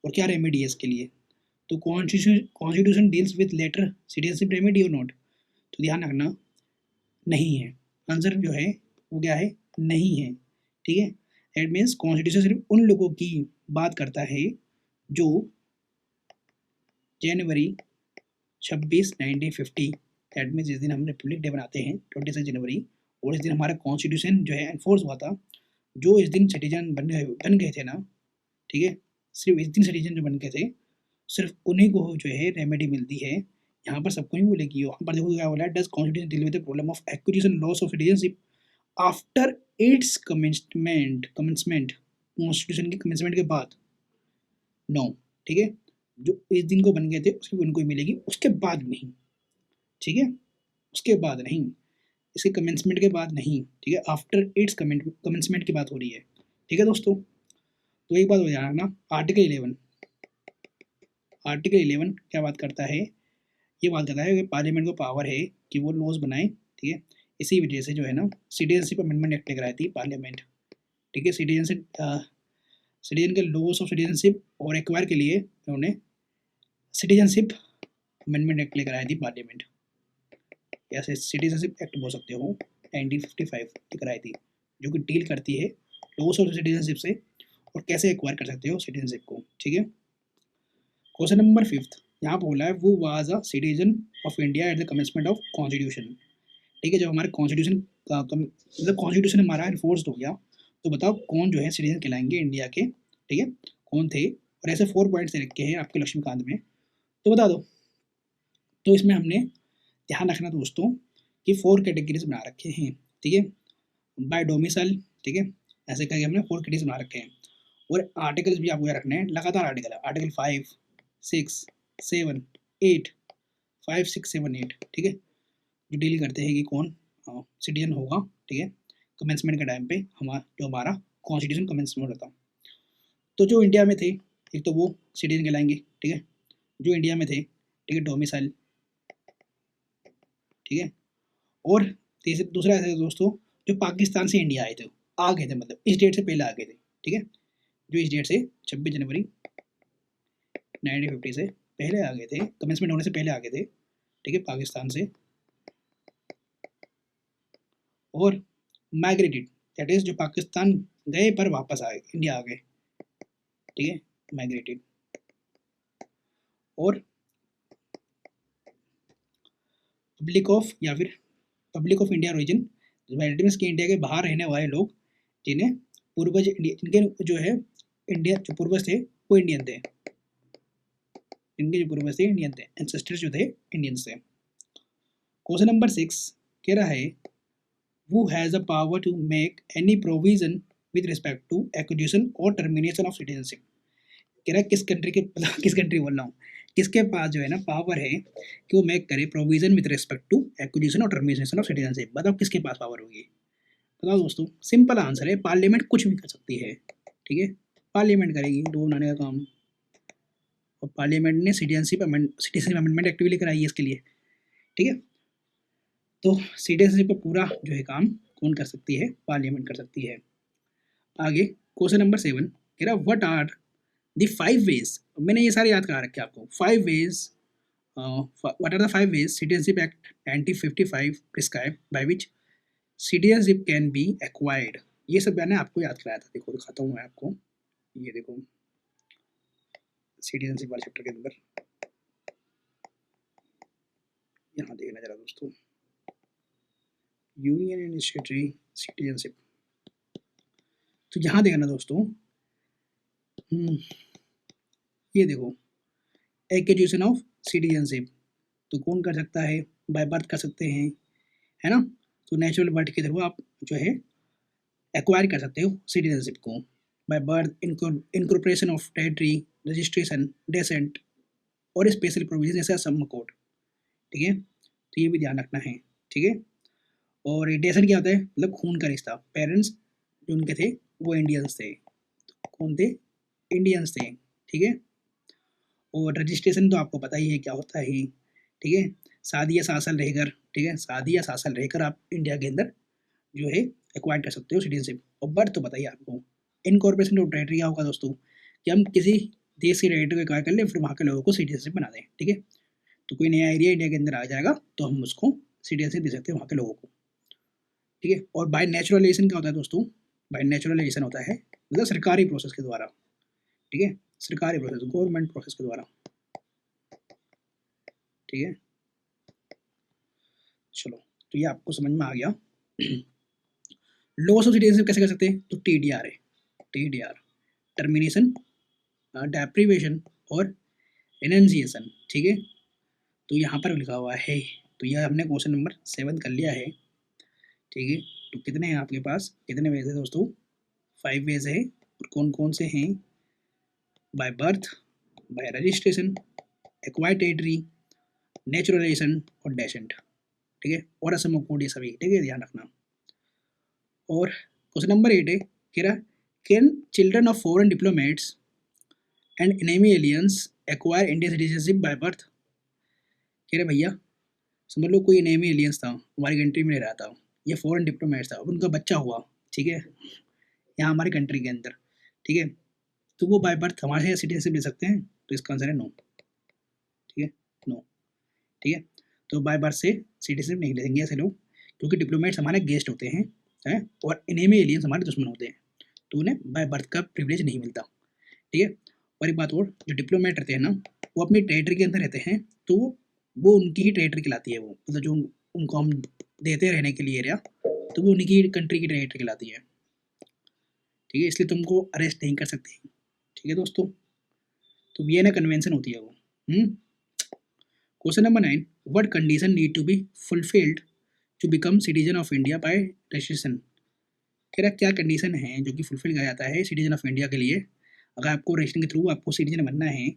और क्या रेमेडी है इसके लिए। तो constitution deals with letter citizenship remedy और नॉट, तो ध्यान रखना नहीं है, आंसर जो है वो क्या है, नहीं है, ठीक है। दैट मीन्स कॉन्स्टिट्यूशन सिर्फ उन लोगों की बात करता है जो जनवरी 26 1950, दैट मीन्स जिस दिन हम रिपब्लिक डे बनाते हैं 26 जनवरी, और इस दिन हमारा कॉन्स्टिट्यूशन जो है एनफोर्स हुआ था, जो इस दिन सिटीजन बन गए थे ना, ठीक है, सिर्फ इस दिन सिटीजन जो बन गए थे, सिर्फ उन्हीं को जो है रेमेडी मिलती है। यहाँ पर सबको नहीं बोलेगी, यहाँ पर देखो क्या बोला है, does constitution deal with the problem of acquisition loss of citizenship after its commencement, constitution के कमेंसमेंट के बाद, नो, ठीक है। जो इस दिन को बन गए थे उसकी उनको ही मिलेगी, उसके बाद नहीं, ठीक है, उसके बाद नहीं, इसके कमेंसमेंट के बाद नहीं, ठीक है, आफ्टर इट्स कमेंसमेंट की बात हो रही है, ठीक है दोस्तों। तो एक बात हो ध्यान रखना, आर्टिकल 11 क्या बात करता है, ये बात करता है कि पार्लियामेंट को पावर है कि वो लॉज बनाए, ठीक है। इसी वजह से जो है ना सिटीजनशिप अमेंडमेंट एक्ट लेकर आई थी पार्लियामेंट, ठीक है। सिटीजन के लॉस ऑफ सिटीजनशिप और एक्वायर के लिए उन्होंने सिटीजनशिप अमेंडमेंट एक्ट लेकर आई थी पार्लियामेंट, या सिटीजनशिप एक्ट बोल सकते हो, 1955 लेकर आई थी, जो कि डील करती है लॉस ऑफ सिटीजनशिप से और कैसे एक्वायर कर सकते हो सिटीजनशिप को, ठीक है। क्वेश्चन नंबर 5, यहाँ पर बोला है वो was a citizen of India at the commencement of constitution, ठीक है। जब हमारे कॉन्स्टिट्यूशन का मतलब कॉन्स्टिट्यूशन हमारा इन्फोर्स हो गया, तो बताओ कौन जो है सिटीजन कहलाएंगे इंडिया के, ठीक है, कौन थे। और ऐसे 4 पॉइंट्स रखे हैं आपके लक्ष्मीकांत में, तो बता दो। तो इसमें हमने ध्यान रखना दोस्तों कि 4 कैटेगरीज बना रखे हैं, ठीक है, बाय डोमिसाइल, ठीक है, ऐसे करके हमने 4 कैटेगरीज बना रखे हैं। और आर्टिकल्स भी आपको याद रखने हैं, लगातार आर्टिकल है, आर्टिकल 5 6 7 8, 5 6 7 8, ठीक है, जो डील करते हैं कि कौन सिटीजन होगा, ठीक है, कमेंसमेंट के टाइम पे हमारा कॉन्स्टिट्यूशन कमेंसमेंट होता। तो जो इंडिया में थे, एक तो वो सिटीजन कहलाएंगे, ठीक है, जो इंडिया में थे, ठीक है, डोमिसाइल, ठीक है। और दूसरा ऐसा है दोस्तों, जो पाकिस्तान से इंडिया आए थे, आ गए थे, मतलब इस डेट से पहले आ गए थे, ठीक है, जो इस डेट से 26 जनवरी 1950 से पहले आ गए थे, कमेंसमेंट होने से पहले आ गए थे, ठीक है, पाकिस्तान से, और माइग्रेटेड, दैट इज जो पाकिस्तान गए पर वापस आए, इंडिया आ गए, ठीक है, माइग्रेटेड। और पब्लिक ऑफ या फिर public of India origin, that means कि इंडिया के बाहर रहने वाले लोग जिन्हें पूर्वज जिनके जो है इंडिया जो पूर्वज थे वो इंडियन थे, जिनके जो पूर्वज थे इंडियन थे, एंसेस्टर्स जो थे इंडियंस थे। क्वेश्चन नंबर 6 कह रहा है who has the power to make any provision with respect to acquisition or termination of citizenship। कह रहा है किस कंट्री के मतलब किस कंट्री बोल रहा हूँ, किसके पास जो है ना पावर है कि वो मेक करे provision with respect to acquisition और टर्मिनेशन ऑफ सिटीजनशिप। बताओ किसके पास पावर होगी, बताओ दोस्तों। सिंपल आंसर है पार्लियामेंट कुछ भी कर सकती है, ठीक है, पार्लियामेंट करेगी लॉ बनाने का काम। और पार्लियामेंट ने सिटीजनशिप अमेंडमेंट एक्ट भी लेकर आई है इसके लिए, ठीक है। तो सिटीजनशिप का पूरा जो है काम कौन कर सकती है, पार्लियामेंट कर सकती है। आगे क्वेश्चन नंबर 7 कह रहा व्हाट आर द 5 वेज, मैंने ये सारे याद करा रखे आपको, 5 ways what are the 5 ways citizenship act 1955 prescribe by which citizenship can be acquired. ये सब मैंने आपको याद कराया था, देखो दिखाता हूँ मैं आपको, ये देखो सिटीजनशिप वाले चैप्टर के अंदर, यहाँ देखना जरा दोस्तों, यूनियन एंड स्टेटरी सिटीजनशिप। तो यहाँ देखना दोस्तों, ये देखो एक्विजिशन ऑफ सिटीजनशिप तो कौन कर सकता है, बाय बर्थ कर सकते हैं, है ना। तो नेचुरल बर्थ के थ्रू आप जो है एक्वायर कर सकते हो सिटीजनशिप को, by birth, incorporation of territory, registration, descent और स्पेशल प्रोविजन जैसे असम कोड, ठीक है। तो ये भी ध्यान रखना है, ठीक है। और डेसेंट क्या होता है, मतलब खून का रिश्ता, पेरेंट्स जो उनके थे वो इंडियंस थे, कौन थे, इंडियंस थे, ठीक है। और रजिस्ट्रेशन तो आपको पता ही है क्या होता है, ठीक है, शादी या शासन रहकर, ठीक है, शादी या शासन रहकर आप इंडिया के अंदर जो है एक्वायर कर सकते हो सिटीजनशिप। और बर्थ तो बताइए आपको, इनकॉर्पोरेशन ऑफ टेरिटरी क्या होगा दोस्तों, कि हम किसी देश के टेरिटरी को एक्वायर कर लें फिर वहाँ के लोगों को सिटीजनशिप बना दें, ठीक है। तो कोई नया एरिया इंडिया के अंदर आ जाएगा तो हम उसको सिटीजनशिप दे सकते हैं वहाँ के लोगों को, ठीक है। और बाय नेचुरलाइजेशन क्या होता है दोस्तों, बाय नेचुरलाइजेशन होता है मतलब सरकारी प्रोसेस के द्वारा, ठीक है, सरकारी प्रोसेस, गवर्नमेंट प्रोसेस के द्वारा, ठीक है। चलो तो ये आपको समझ में आ गया। लॉस ऑफ सिटीजनशिप कैसे कर सकते हैं, तो TDR है, TDR टर्मिनेशन, डेप्रिवेशन और एनंसिएशन, ठीक है। तो यहाँ पर लिखा हुआ है, तो यह हमने क्वेश्चन नंबर 7 कर लिया है, ठीक है। तो कितने हैं आपके पास, कितने वेज है दोस्तों, 5 वेज है। और कौन कौन से हैं, by birth, bye registration, acquired territory, naturalisation और डेसेंट, ठीक है। और असम कोड ये सभी, ठीक है, ध्यान रखना। और क्वेश्चन नंबर 8 है कह रहा can children of foreign diplomats and enemy aliens acquire Indian citizenship by birth. कह रहे भैया समझ लो कोई एनिमी एलियंस था, हमारी कंट्री में रह रहा था, ये फॉरेन डिप्लोमेट था, अब उनका बच्चा हुआ, ठीक है, यहाँ हमारी कंट्री के अंदर, ठीक है। तो वो बाय बर्थ हमारे से सिटीजनशिप ले सकते हैं, तो इसका आंसर है नो, ठीक है, नो, ठीक है। तो बाय बर्थ से सिटीजनशिप नहीं लेंगे ऐसे लोग, क्योंकि डिप्लोमेट्स हमारे गेस्ट होते हैं, है, और एनिमी एलियंस हमारे दुश्मन होते हैं, तो उन्हें बाय बर्थ का प्रिविलेज नहीं मिलता, ठीक है। और एक बात और, जो डिप्लोमेट रहते हैं ना वो अपनी टेरिटरी के अंदर रहते हैं, तो वो उनकी ही टेरिटरी कहलाती है, वो मतलब जो उनको हम देते हैं रहने के लिए एरिया, तो वो उन्हीं की कंट्री की टेरिटरी कहलाती है, ठीक है। इसलिए तुमको अरेस्ट नहीं कर सकते, ठीक है दोस्तों। तो वियना कन्वेंशन होती है वो। Question number 9 what condition need to be fulfilled to become citizen of India by registration. कह रहा क्या कंडीशन है जो कि फुलफिल किया जाता है सिटीजन ऑफ इंडिया के लिए, अगर आपको रजिस्ट्रेशन के थ्रू आपको सिटीजन बनना है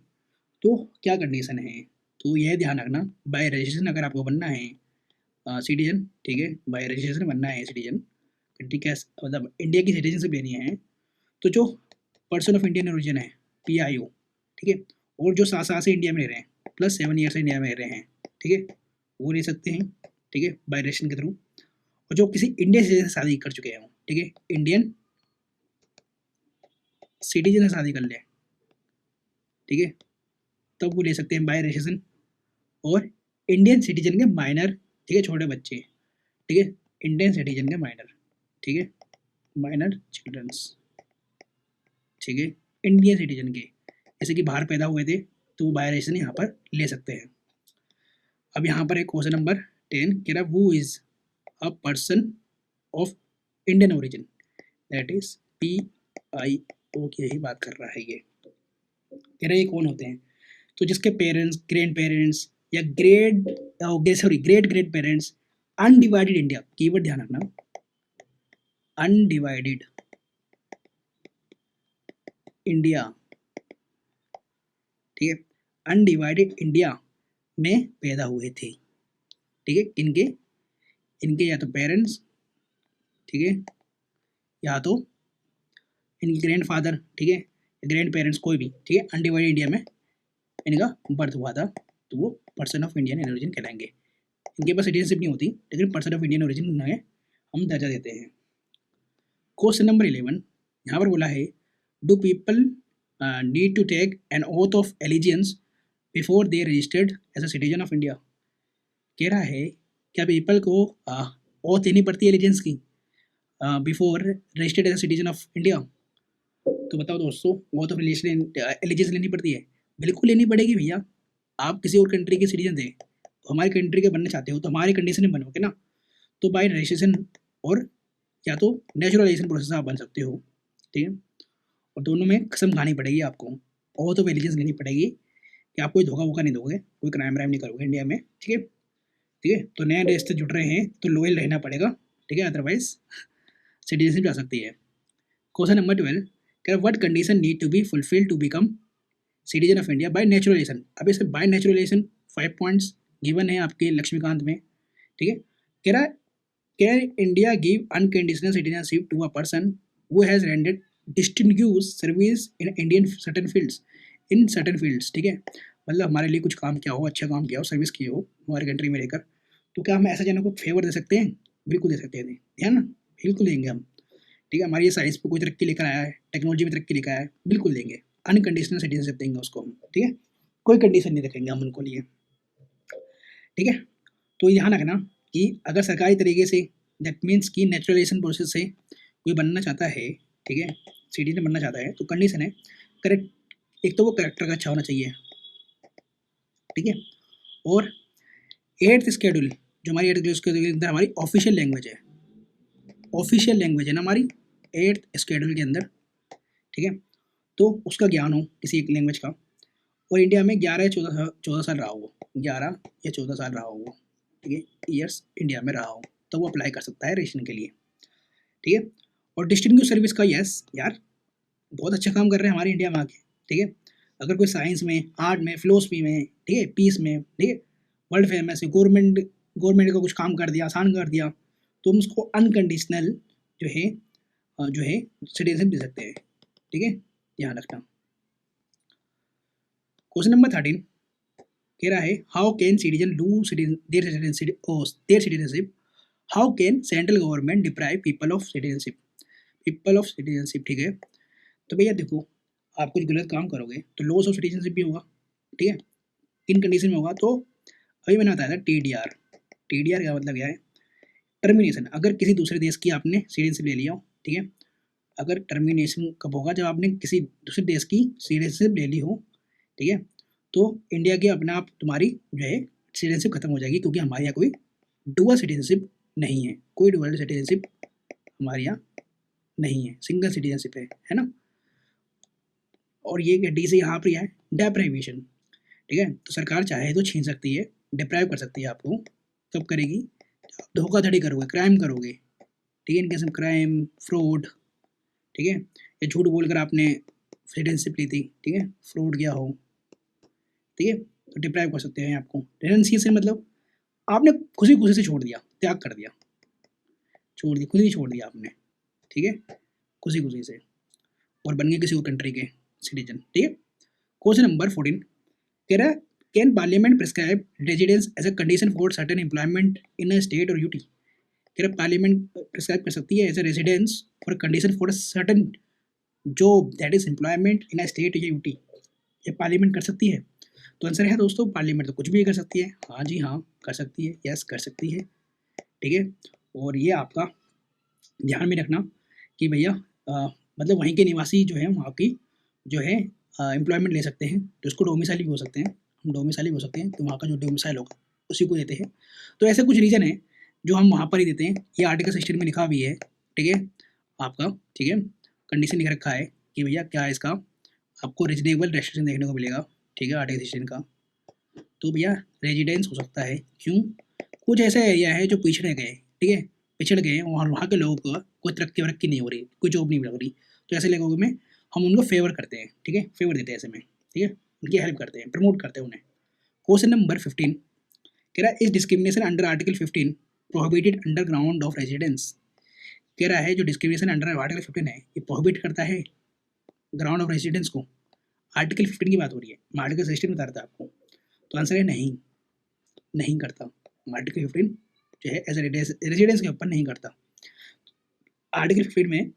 तो क्या कंडीशन है। तो यह ध्यान रखना, बाय रजिस्ट्रेशन अगर आपको बनना है सिटीजन, ठीक है, बाय रजिस्ट्रेशन बनना है सिटीजन, कंट्री का मतलब इंडिया की सिटीजनशिप लेनी है, तो जो पर्सन ऑफ इंडियन ओरिजिन है PIO, ठीक है, और जो 7 साल से इंडिया में रह रहे हैं प्लस 7 ईयर से इंडिया में रह रहे हैं, ठीक है, वो ले सकते हैं, ठीक है, बाय रजिस्ट्रेशन के थ्रू। और जो किसी इंडियन सिटीजन से शादी कर चुके हैं, ठीक है, इंडियन सिटीजन से शादी कर ले, ठीक है, तब वो ले सकते हैं बाय रजिस्ट्रेशन। और इंडियन सिटीजन के माइनर, ठीक है, छोटे बच्चे, ठीक है, इंडियन सिटीजन के माइनर, ठीक है, माइनर चिल्ड्रंस, ठीक है, इंडियन सिटीजन के, जैसे कि बाहर पैदा हुए थे तो वो बाय रजिस्ट्रेशन यहाँ पर ले सकते हैं। अब यहाँ पर एक क्वेश्चन नंबर 10 कह रहा है वो is a person of Indian origin, that is PIO की यही बात कर रहा है। ये कह रहा है ये कौन होते हैं, तो जिसके पेरेंट्स, ग्रैंड पेरेंट्स या great great parents undivided India, keyword ध्यान रखना, अनडिवाइडेड इंडिया, ठीक है, अनडिवाइडेड इंडिया में पैदा हुए थे। ठीक है, इनके इनके या तो पेरेंट्स, ठीक है, या तो इनके ग्रैंडफादर, ठीक है, ग्रैंड पेरेंट्स कोई भी, ठीक है, अनडिवाइडेड इंडिया में इनका बर्थ हुआ था, तो वो पर्सन ऑफ इंडियन ओरिजिन कहलाएंगे। इनके पास सिटीजनशिप नहीं होती, लेकिन पर्सन ऑफ इंडियन ओरिजिन उन्हें हम दर्जा देते हैं। क्वेश्चन नंबर 11 यहाँ पर बोला है do people need to take an oath of allegiance before they registered as a citizen of India. कह रहा है क्या पीपल को ओथ लेनी पड़ती है एलिजियंस की before registered as a citizen of India? तो बताओ दोस्तों, ओथ ऑफ एलिजियंस लेनी पड़ती है? बिल्कुल लेनी पड़ेगी भैया। आप किसी और कंट्री के सिटीजन थे, हमारी कंट्री के बनना चाहते हो, तो हमारी कंडीशन में बनोगे ना, तो बाय रजिस्ट्रेशन और या तो नेचुरलाइजेशन प्रोसेस आप बन सकते हो। ठीक है, और दोनों में कसम खानी पड़ेगी आपको, ओथ ऑफ एलिजियंस लेनी पड़ेगी कि आप कोई धोखा वोखा नहीं दोगे, कोई क्राइम व्राइम नहीं करोगे इंडिया में। ठीक है, ठीक है, तो नए देश से जुड़ रहे हैं तो लॉयल रहना पड़ेगा। ठीक है, अदरवाइज सिटीजनशिप जा सकती है। क्वेश्चन नंबर 12 क्या what condition need to be fulfill to become citizen of India by naturalization? अब इसे बाय नेचुरलाइजेशन 5 पॉइंट्स गिवन है आपके लक्ष्मीकांत में। ठीक है, कह रहा है can India give unconditional citizenship to a person who has rendered distinguished service in Indian certain fields, in certain fields. ठीक है, मतलब हमारे लिए कुछ काम किया हो, अच्छा काम किया हो, सर्विस की हो हमारी कंट्री में रहकर, तो क्या हम ऐसे जनों को फेवर दे सकते हैं? बिल्कुल दे सकते हैं, है ना, बिल्कुल देंगे हम। ठीक है, हमारी ये साइंस पे कोई तरक्की लेकर आया है, टेक्नोलॉजी में तरक्की लेकर आया है, बिल्कुल देंगे, अनकंडीशनल सिटीजनशिप देंगे उसको हम। ठीक है, कोई कंडीशन नहीं रखेंगे हम उनको लिए। ठीक है, तो ध्यान रखना कि अगर सरकारी तरीके से, दैट मीन्स कि नेचुरलाइजेशन प्रोसेस से कोई बनना चाहता है, ठीक है, सिटीजन बनना चाहता है, तो कंडीशन है करेक्ट, एक तो वो करेक्टर का अच्छा होना चाहिए। ठीक है, और 8th शेड्यूल जो हमारी 8th शेड्यूल के अंदर हमारी ऑफिशियल लैंग्वेज है, ऑफिशियल लैंग्वेज है ना हमारी 8th शेड्यूल के अंदर। ठीक है, तो उसका ज्ञान हो किसी एक लैंग्वेज का, और इंडिया में 11 या 14 साल रहा हो, 11 या 14 साल रहा हो, ठीक है, ईयर्स इंडिया में रहा हो, तो वो अप्लाई कर सकता है रजिस्ट्रेशन के लिए। ठीक है, और डिस्टिंग्विश सर्विस का यस यार बहुत अच्छा काम कर रहे हैं हमारे इंडिया में आके। ठीक है, अगर कोई साइंस में, आर्ट में, फिलोसफी में, ठीक है, पीस में, ठीक है, वर्ल्ड फेमस है, गवर्नमेंट का कुछ काम कर दिया, आसान कर दिया, तो हम उसको अनकंडीशनल जो है सिटीजनशिप दे सकते हैं। ठीक है, ध्यान रखना। क्वेश्चन नंबर 13 कह रहा है how can citizen lose their citizenship, how can central government deprive people of citizenship, people of citizenship. ठीक है, तो भैया देखो, आप कुछ गलत काम करोगे तो लॉस ऑफ सिटीजनशिप भी होगा। ठीक है, किन कंडीशन में होगा, तो अभी मैंने बताया था TDR। TDR का मतलब क्या है? टर्मिनेशन। अगर किसी दूसरे देश की आपने सिटीजनशिप ले लिया हो, ठीक है, अगर टर्मिनेशन कब होगा, जब आपने किसी दूसरे देश की सिटीजनशिप ले ली हो, ठीक है, तो इंडिया के अपने आप तुम्हारी जो है सिटीजनशिप खत्म हो जाएगी, क्योंकि हमारे यहाँ कोई डुअल सिटीजनशिप नहीं है, कोई डुअल सिटीजनशिप हमारे यहाँ नहीं है, सिंगल सिटीजनशिप है ना। और ये डी से यहाँ पर है डेप्राइवेशन। ठीक है, तो सरकार चाहे तो छीन सकती है, डिप्राइव कर सकती है आपको। कब करेगी? आप धोखाधड़ी करोगे, क्राइम करोगे। ठीक है, इनके सब क्राइम, फ्रॉड, ठीक है, या झूठ बोलकर आपने सिटीजनशिप ली थी, ठीक है, फ्रॉड किया हो, ठीक है, तो डिप्राइव कर सकते हैं आपको। रेनेंसिएशन मतलब आपने खुशी खुशी से छोड़ दिया, त्याग कर दिया, छोड़ दिया, खुद ही छोड़ दिया आपने, ठीक है, खुशी खुशी से, और बन गए किसी और कंट्री के सिटीजन। ठीक है, क्वेश्चन नंबर 14 कह रहा है can parliament prescribe residence as a condition for certain employment in a state और यूटी? कह रहा पार्लियामेंट प्रिस्क्राइब कर सकती है as a residence for condition for certain job that is employment in a state या यूटी, ये parliament कर सकती है? तो आंसर है दोस्तों, पार्लियामेंट तो कुछ भी कर सकती है। हाँ जी हाँ, कर सकती है, यस कर सकती है। ठीक है, और ये आपका ध्यान में रखना कि भैया मतलब वहीं के निवासी जो है, वहाँ की जो है एम्प्लॉयमेंट ले सकते हैं, तो इसको डोमिसाइल भी हो सकते हैं, हम डोमिसाइल भी हो सकते हैं, तो वहाँ का जो डोमिसाइल होगा उसी को देते हैं। तो ऐसे कुछ रीज़न है जो हम वहाँ पर ही देते हैं। ये आर्टिकल 16 में लिखा भी है, ठीक है आपका, ठीक है, कंडीशन लिख रखा है कि भैया क्या है इसका, आपको रीजनेबल रेस्ट्रिक्शन देखने को मिलेगा, ठीक है, आर्टिकल 16 का। तो भैया रेजिडेंस हो सकता है, क्यों, कुछ ऐसे एरिया है जो पिछड़े गए, ठीक है, पिछड़ गए और वहाँ के लोगों को कोई तरक्की वरक्की नहीं हो रही, कोई जॉब नहीं लग रही, तो ऐसे लोगों में हम उनको फेवर करते हैं, ठीक है, फेवर देते हैं ऐसे में, ठीक है, उनकी हेल्प करते हैं, प्रमोट करते हैं उन्हें। क्वेश्चन नंबर 15 कह रहा है इस discrimination under article 15 prohibited under ground of residence. कह रहा है जो डिस्क्रिमिनेशन अंडर आर्टिकल 15 है ये प्रोहिबिट करता है ग्राउंड ऑफ रेजिडेंस को। आर्टिकल 15 की बात हो रही है, मैं आर्टिकल 16 बता रहा था आपको, तो आंसर है नहीं, नहीं करता। आर्टिकल 15 जो है एज रेजिडेंस के ऊपर नहीं करता। आर्टिकल 15 में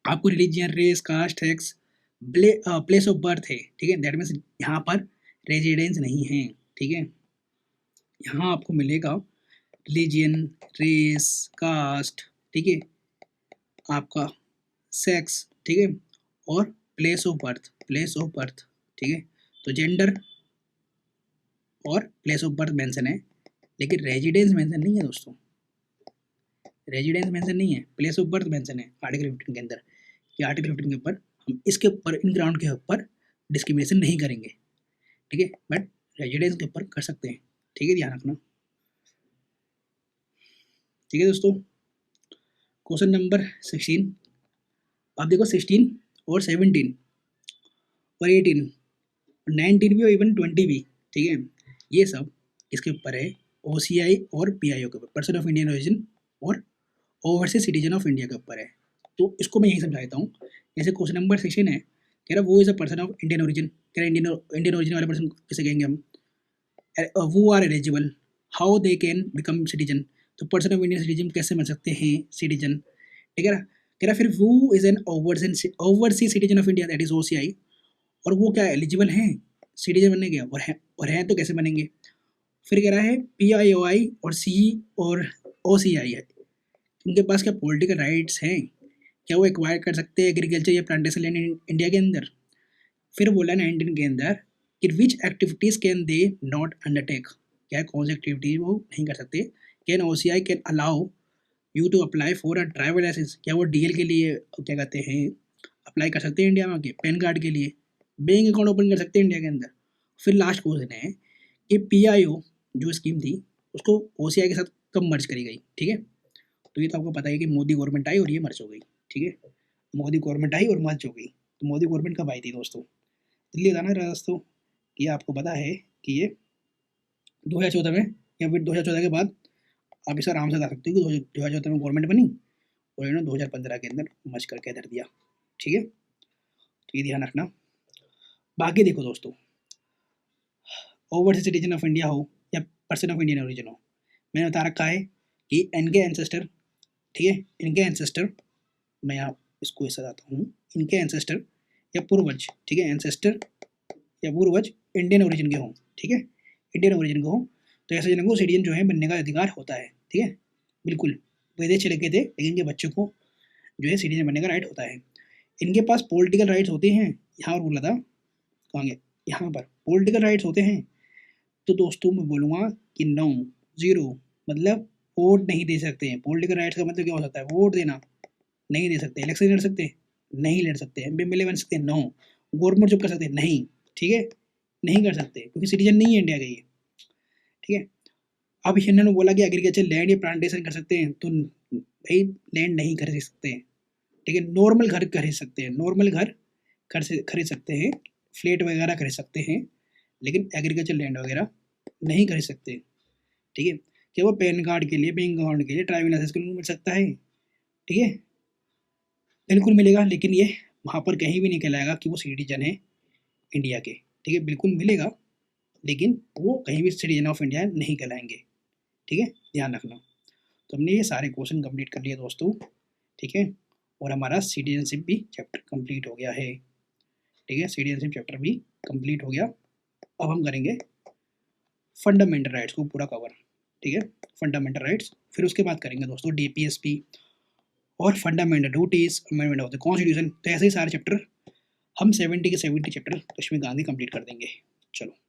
आपको religion, race, caste, sex, place of birth है, ठीक है, दैट मीन्स यहाँ पर रेजिडेंस नहीं है, ठीक है, यहाँ आपको मिलेगा रिलीजियन, रेस, कास्ट, ठीक है, आपका सेक्स, ठीक है, और place of birth, place of birth, ठीक है, तो जेंडर और प्लेस ऑफ बर्थ मेंशन है, लेकिन रेजिडेंस मेंशन नहीं है दोस्तों, रेजिडेंस मेंशन नहीं है, प्लेस ऑफ बर्थ मेंशन है आर्टिकल 15 के अंदर, कि आर्टिकल 15 के ऊपर हम इसके ऊपर इन ग्राउंड के ऊपर डिस्क्रिमिनेशन नहीं करेंगे, ठीक है, बट रेजिडेंस के ऊपर कर सकते हैं, ठीक है, ध्यान रखना, ठीक है दोस्तों। क्वेश्चन नंबर 16, आप देखो 16 और 17 और 18 और 19 भी और इवन 20 भी, ठीक है, ये सब इसके ऊपर है OCI और PIO के ऊपर, पर्सन ऑफ इंडियन ओरिजिन और ओवरसीज सिटीजन ऑफ इंडिया के ऊपर है। तो इसको मैं यही समझा देता हूँ। जैसे क्वेश्चन नंबर 16 है, कह रहा वो is a person of Indian origin, कह रहा इंडियन ओरिजिन वाले पर्सन कैसे कहेंगे हम, who are eligible, how they can become citizen, तो पर्सन ऑफ इंडियन सिटीजन कैसे बन सकते हैं सिटीजन, ठीक है ना, कह रहा फिर वो is an overseas citizen of India that is OCI, और वो क्या एलिजिबल हैं सिटीजन बनने के, और हैं तो कैसे बनेंगे। फिर कह रहा है PIOI और C और OCI है, उनके पास क्या पॉलिटिकल राइट्स हैं, क्या वो एक्वायर कर सकते हैं एग्रीकल्चर या प्लांटेशन लैंड इंडिया के अंदर। फिर बोला 19 के अंदर कि which activities can they not undertake, क्या कौन सी एक्टिविटीज वो नहीं कर सकते। Can OCI can allow you to apply for a driver license, क्या वो DL के लिए क्या कहते हैं अप्लाई कर सकते हैं इंडिया में आके, पैन कार्ड के लिए, बैंक अकाउंट ओपन कर सकते हैं इंडिया के अंदर। फिर लास्ट क्वेश्चन है कि PIO जो स्कीम थी उसको OCI के साथ कब मर्ज करी गई, ठीक है, तो ये तो आपको पता है कि मोदी गवर्नमेंट आई और ये मर्ज हो गई, ठीक है, मोदी गवर्नमेंट आई और मर्ज हो गई। तो मोदी गवर्नमेंट कब आई थी दोस्तों, दिल्ली बताना रहा दोस्तों, कि आपको पता है कि ये 2014 में, या फिर 2014 के बाद आप इसे आराम से बता सकते हो कि 2014 में गवर्नमेंट बनी और इन्होंने 2015 के अंदर मर्ज करके धर दिया, ठीक है, तो ये ध्यान रखना। बाकी देखो दोस्तों, ओवरसीज सिटीजन ऑफ इंडिया हो या पर्सन ऑफ इंडियन ओरिजिन हो, मैंने बता रखा है कि इनके एंसेस्टर, ठीक है, इनके एंसेस्टर, मैं यहाँ इसको ऐसा बताता हूँ, इनके एंसेस्टर या पूर्वज, ठीक है, एंसेस्टर या पूर्वज इंडियन ओरिजिन के हों, ठीक है, इंडियन ओरिजिन के हों, तो ऐसे जनों को सिटीजन जो है बनने का अधिकार होता है, ठीक है, बिल्कुल, विदेश चले गए थे लेकिन इनके बच्चों को जो है सिटीजन बनने का राइट होता है। इनके पास पॉलिटिकल राइट्स होते हैं, यहाँ पर बोला था कहाँ गए, यहाँ पर पॉलिटिकल राइट्स होते हैं, तो दोस्तों मैं बोलूँगा कि नो, जीरो, मतलब वोट नहीं दे सकते हैं। पॉलिटिकल राइट्स का मतलब क्या हो सकता है, वोट देना, नहीं दे सकते, इलेक्शन लड़ सकते हैं, नहीं लड़ सकते, MLA बन सकते हैं, नो, गवर्नमेंट जॉब कर सकते हैं, नहीं, ठीक है, नहीं कर सकते क्योंकि सिटीजन नहीं है इंडिया का ये, ठीक है। अब इन्होंने बोला कि एग्रीकल्चर लैंड या प्लांटेशन कर सकते हैं, तो भाई लैंड नहीं खरीद सकते हैं, ठीक है, नॉर्मल घर खरीद सकते हैं, नॉर्मल घर खरीद सकते हैं, फ्लैट वगैरह खरीद सकते हैं, लेकिन एग्रीकल्चर लैंड वगैरह नहीं खरीद सकते, ठीक है। क्या वो पैन कार्ड के लिए, बैंक अकाउंट के लिए, ड्राइविंग लाइसेंस के लिए मिल सकता है, ठीक है, बिल्कुल मिलेगा, लेकिन ये वहाँ पर कहीं भी नहीं कहलाएगा कि वो सिटीजन है इंडिया के, ठीक है, बिल्कुल मिलेगा, लेकिन वो कहीं भी सिटीजन ऑफ इंडिया नहीं कहलाएंगे, ठीक है, ध्यान रखना। तो हमने ये सारे क्वेश्चन कंप्लीट कर लिए दोस्तों, ठीक है, और हमारा सिटीजनशिप भी चैप्टर कंप्लीट हो गया है, ठीक है, सिटीजनशिप चैप्टर भी कंप्लीट हो गया। अब हम करेंगे फंडामेंटल राइट्स को पूरा कवर, ठीक है, फंडामेंटल राइट्स, फिर उसके बाद करेंगे दोस्तों DPSP और fundamental duties, amendment of the constitution, तो ऐसे ही सारे चैप्टर हम 70 के 70 चैप्टर लक्ष्मीकांत के कंप्लीट कर देंगे। चलो।